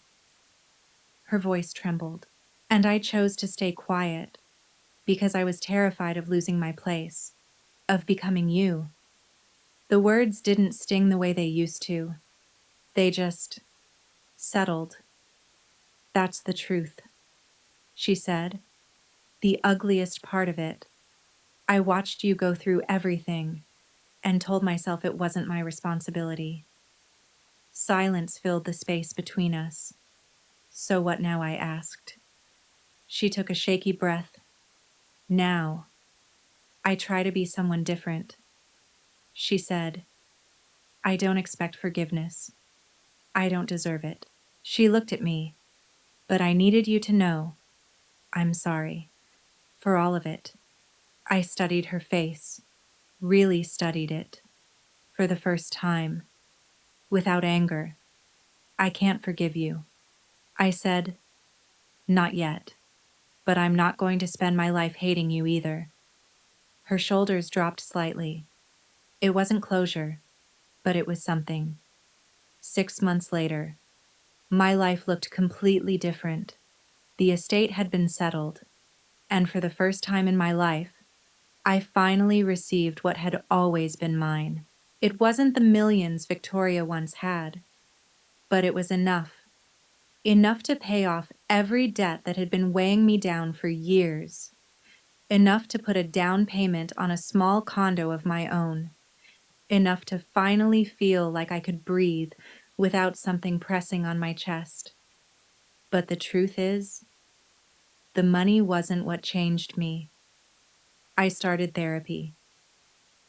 Her voice trembled. And I chose to stay quiet because I was terrified of losing my place, of becoming you. The words didn't sting the way they used to. They just settled. That's the truth, she said. The ugliest part of it. I watched you go through everything and told myself it wasn't my responsibility. Silence filled the space between us. So what now, I asked. She took a shaky breath. Now, I try to be someone different. She said, I don't expect forgiveness. I don't deserve it. She looked at me, but I needed you to know. I'm sorry. For all of it. I studied her face, really studied it, for the first time, without anger. I can't forgive you. I said, not yet, but I'm not going to spend my life hating you either. Her shoulders dropped slightly. It wasn't closure, but it was something. 6 months later, my life looked completely different. The estate had been settled, and for the first time in my life, I finally received what had always been mine. It wasn't the millions Victoria once had, but it was enough. Enough to pay off every debt that had been weighing me down for years. Enough to put a down payment on a small condo of my own. Enough to finally feel like I could breathe without something pressing on my chest. But the truth is, the money wasn't what changed me. I started therapy.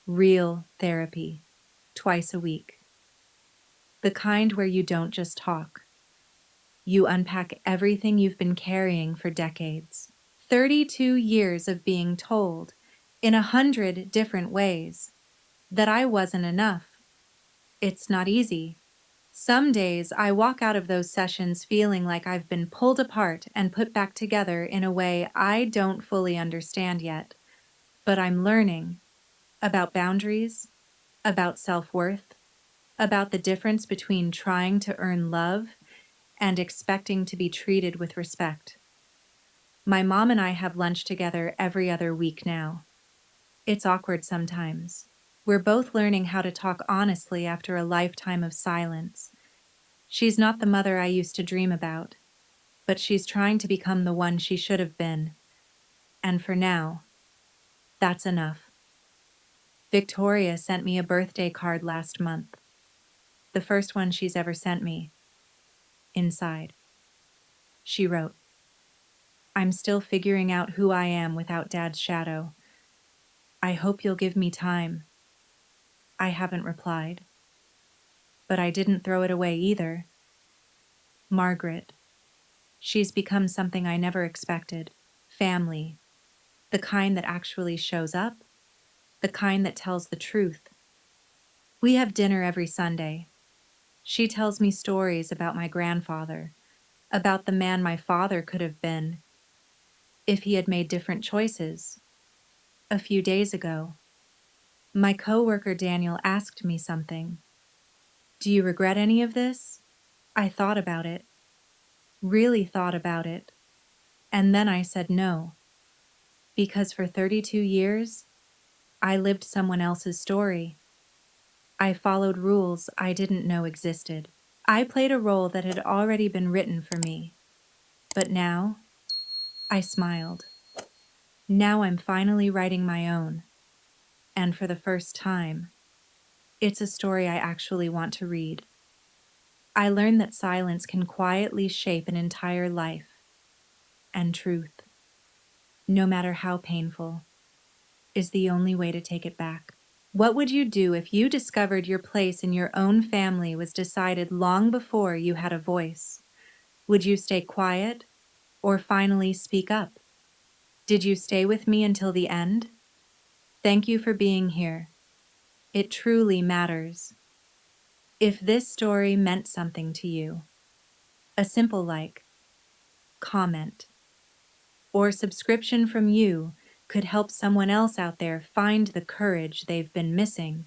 Real therapy. Twice a week. The kind where you don't just talk. You unpack everything you've been carrying for decades. 32 years of being told, in 100 different ways, that I wasn't enough. It's not easy. Some days I walk out of those sessions feeling like I've been pulled apart and put back together in a way I don't fully understand yet. But I'm learning about boundaries, about self-worth, about the difference between trying to earn love and expecting to be treated with respect. My mom and I have lunch together every other week now. It's awkward sometimes. We're both learning how to talk honestly after a lifetime of silence. She's not the mother I used to dream about, but she's trying to become the one she should have been. And for now, that's enough. Victoria sent me a birthday card last month, the first one she's ever sent me. Inside, she wrote, "I'm still figuring out who I am without Dad's shadow. I hope you'll give me time." I haven't replied, but I didn't throw it away either. Margaret. She's become something I never expected. Family. The kind that actually shows up. The kind that tells the truth. We have dinner every Sunday. She tells me stories about my grandfather, about the man my father could have been if he had made different choices. A few days ago, my coworker Daniel asked me something. "Do you regret any of this?" I thought about it, really thought about it, and then I said no, because for 32 years, I lived someone else's story. I followed rules I didn't know existed. I played a role that had already been written for me. But now, I smiled. Now I'm finally writing my own. And for the first time, it's a story I actually want to read. I learned that silence can quietly shape an entire life. And truth, no matter how painful, is the only way to take it back. What would you do if you discovered your place in your own family was decided long before you had a voice? Would you stay quiet or finally speak up? Did you stay with me until the end? Thank you for being here. It truly matters. If this story meant something to you, a simple like, comment, or subscription from you could help someone else out there find the courage they've been missing.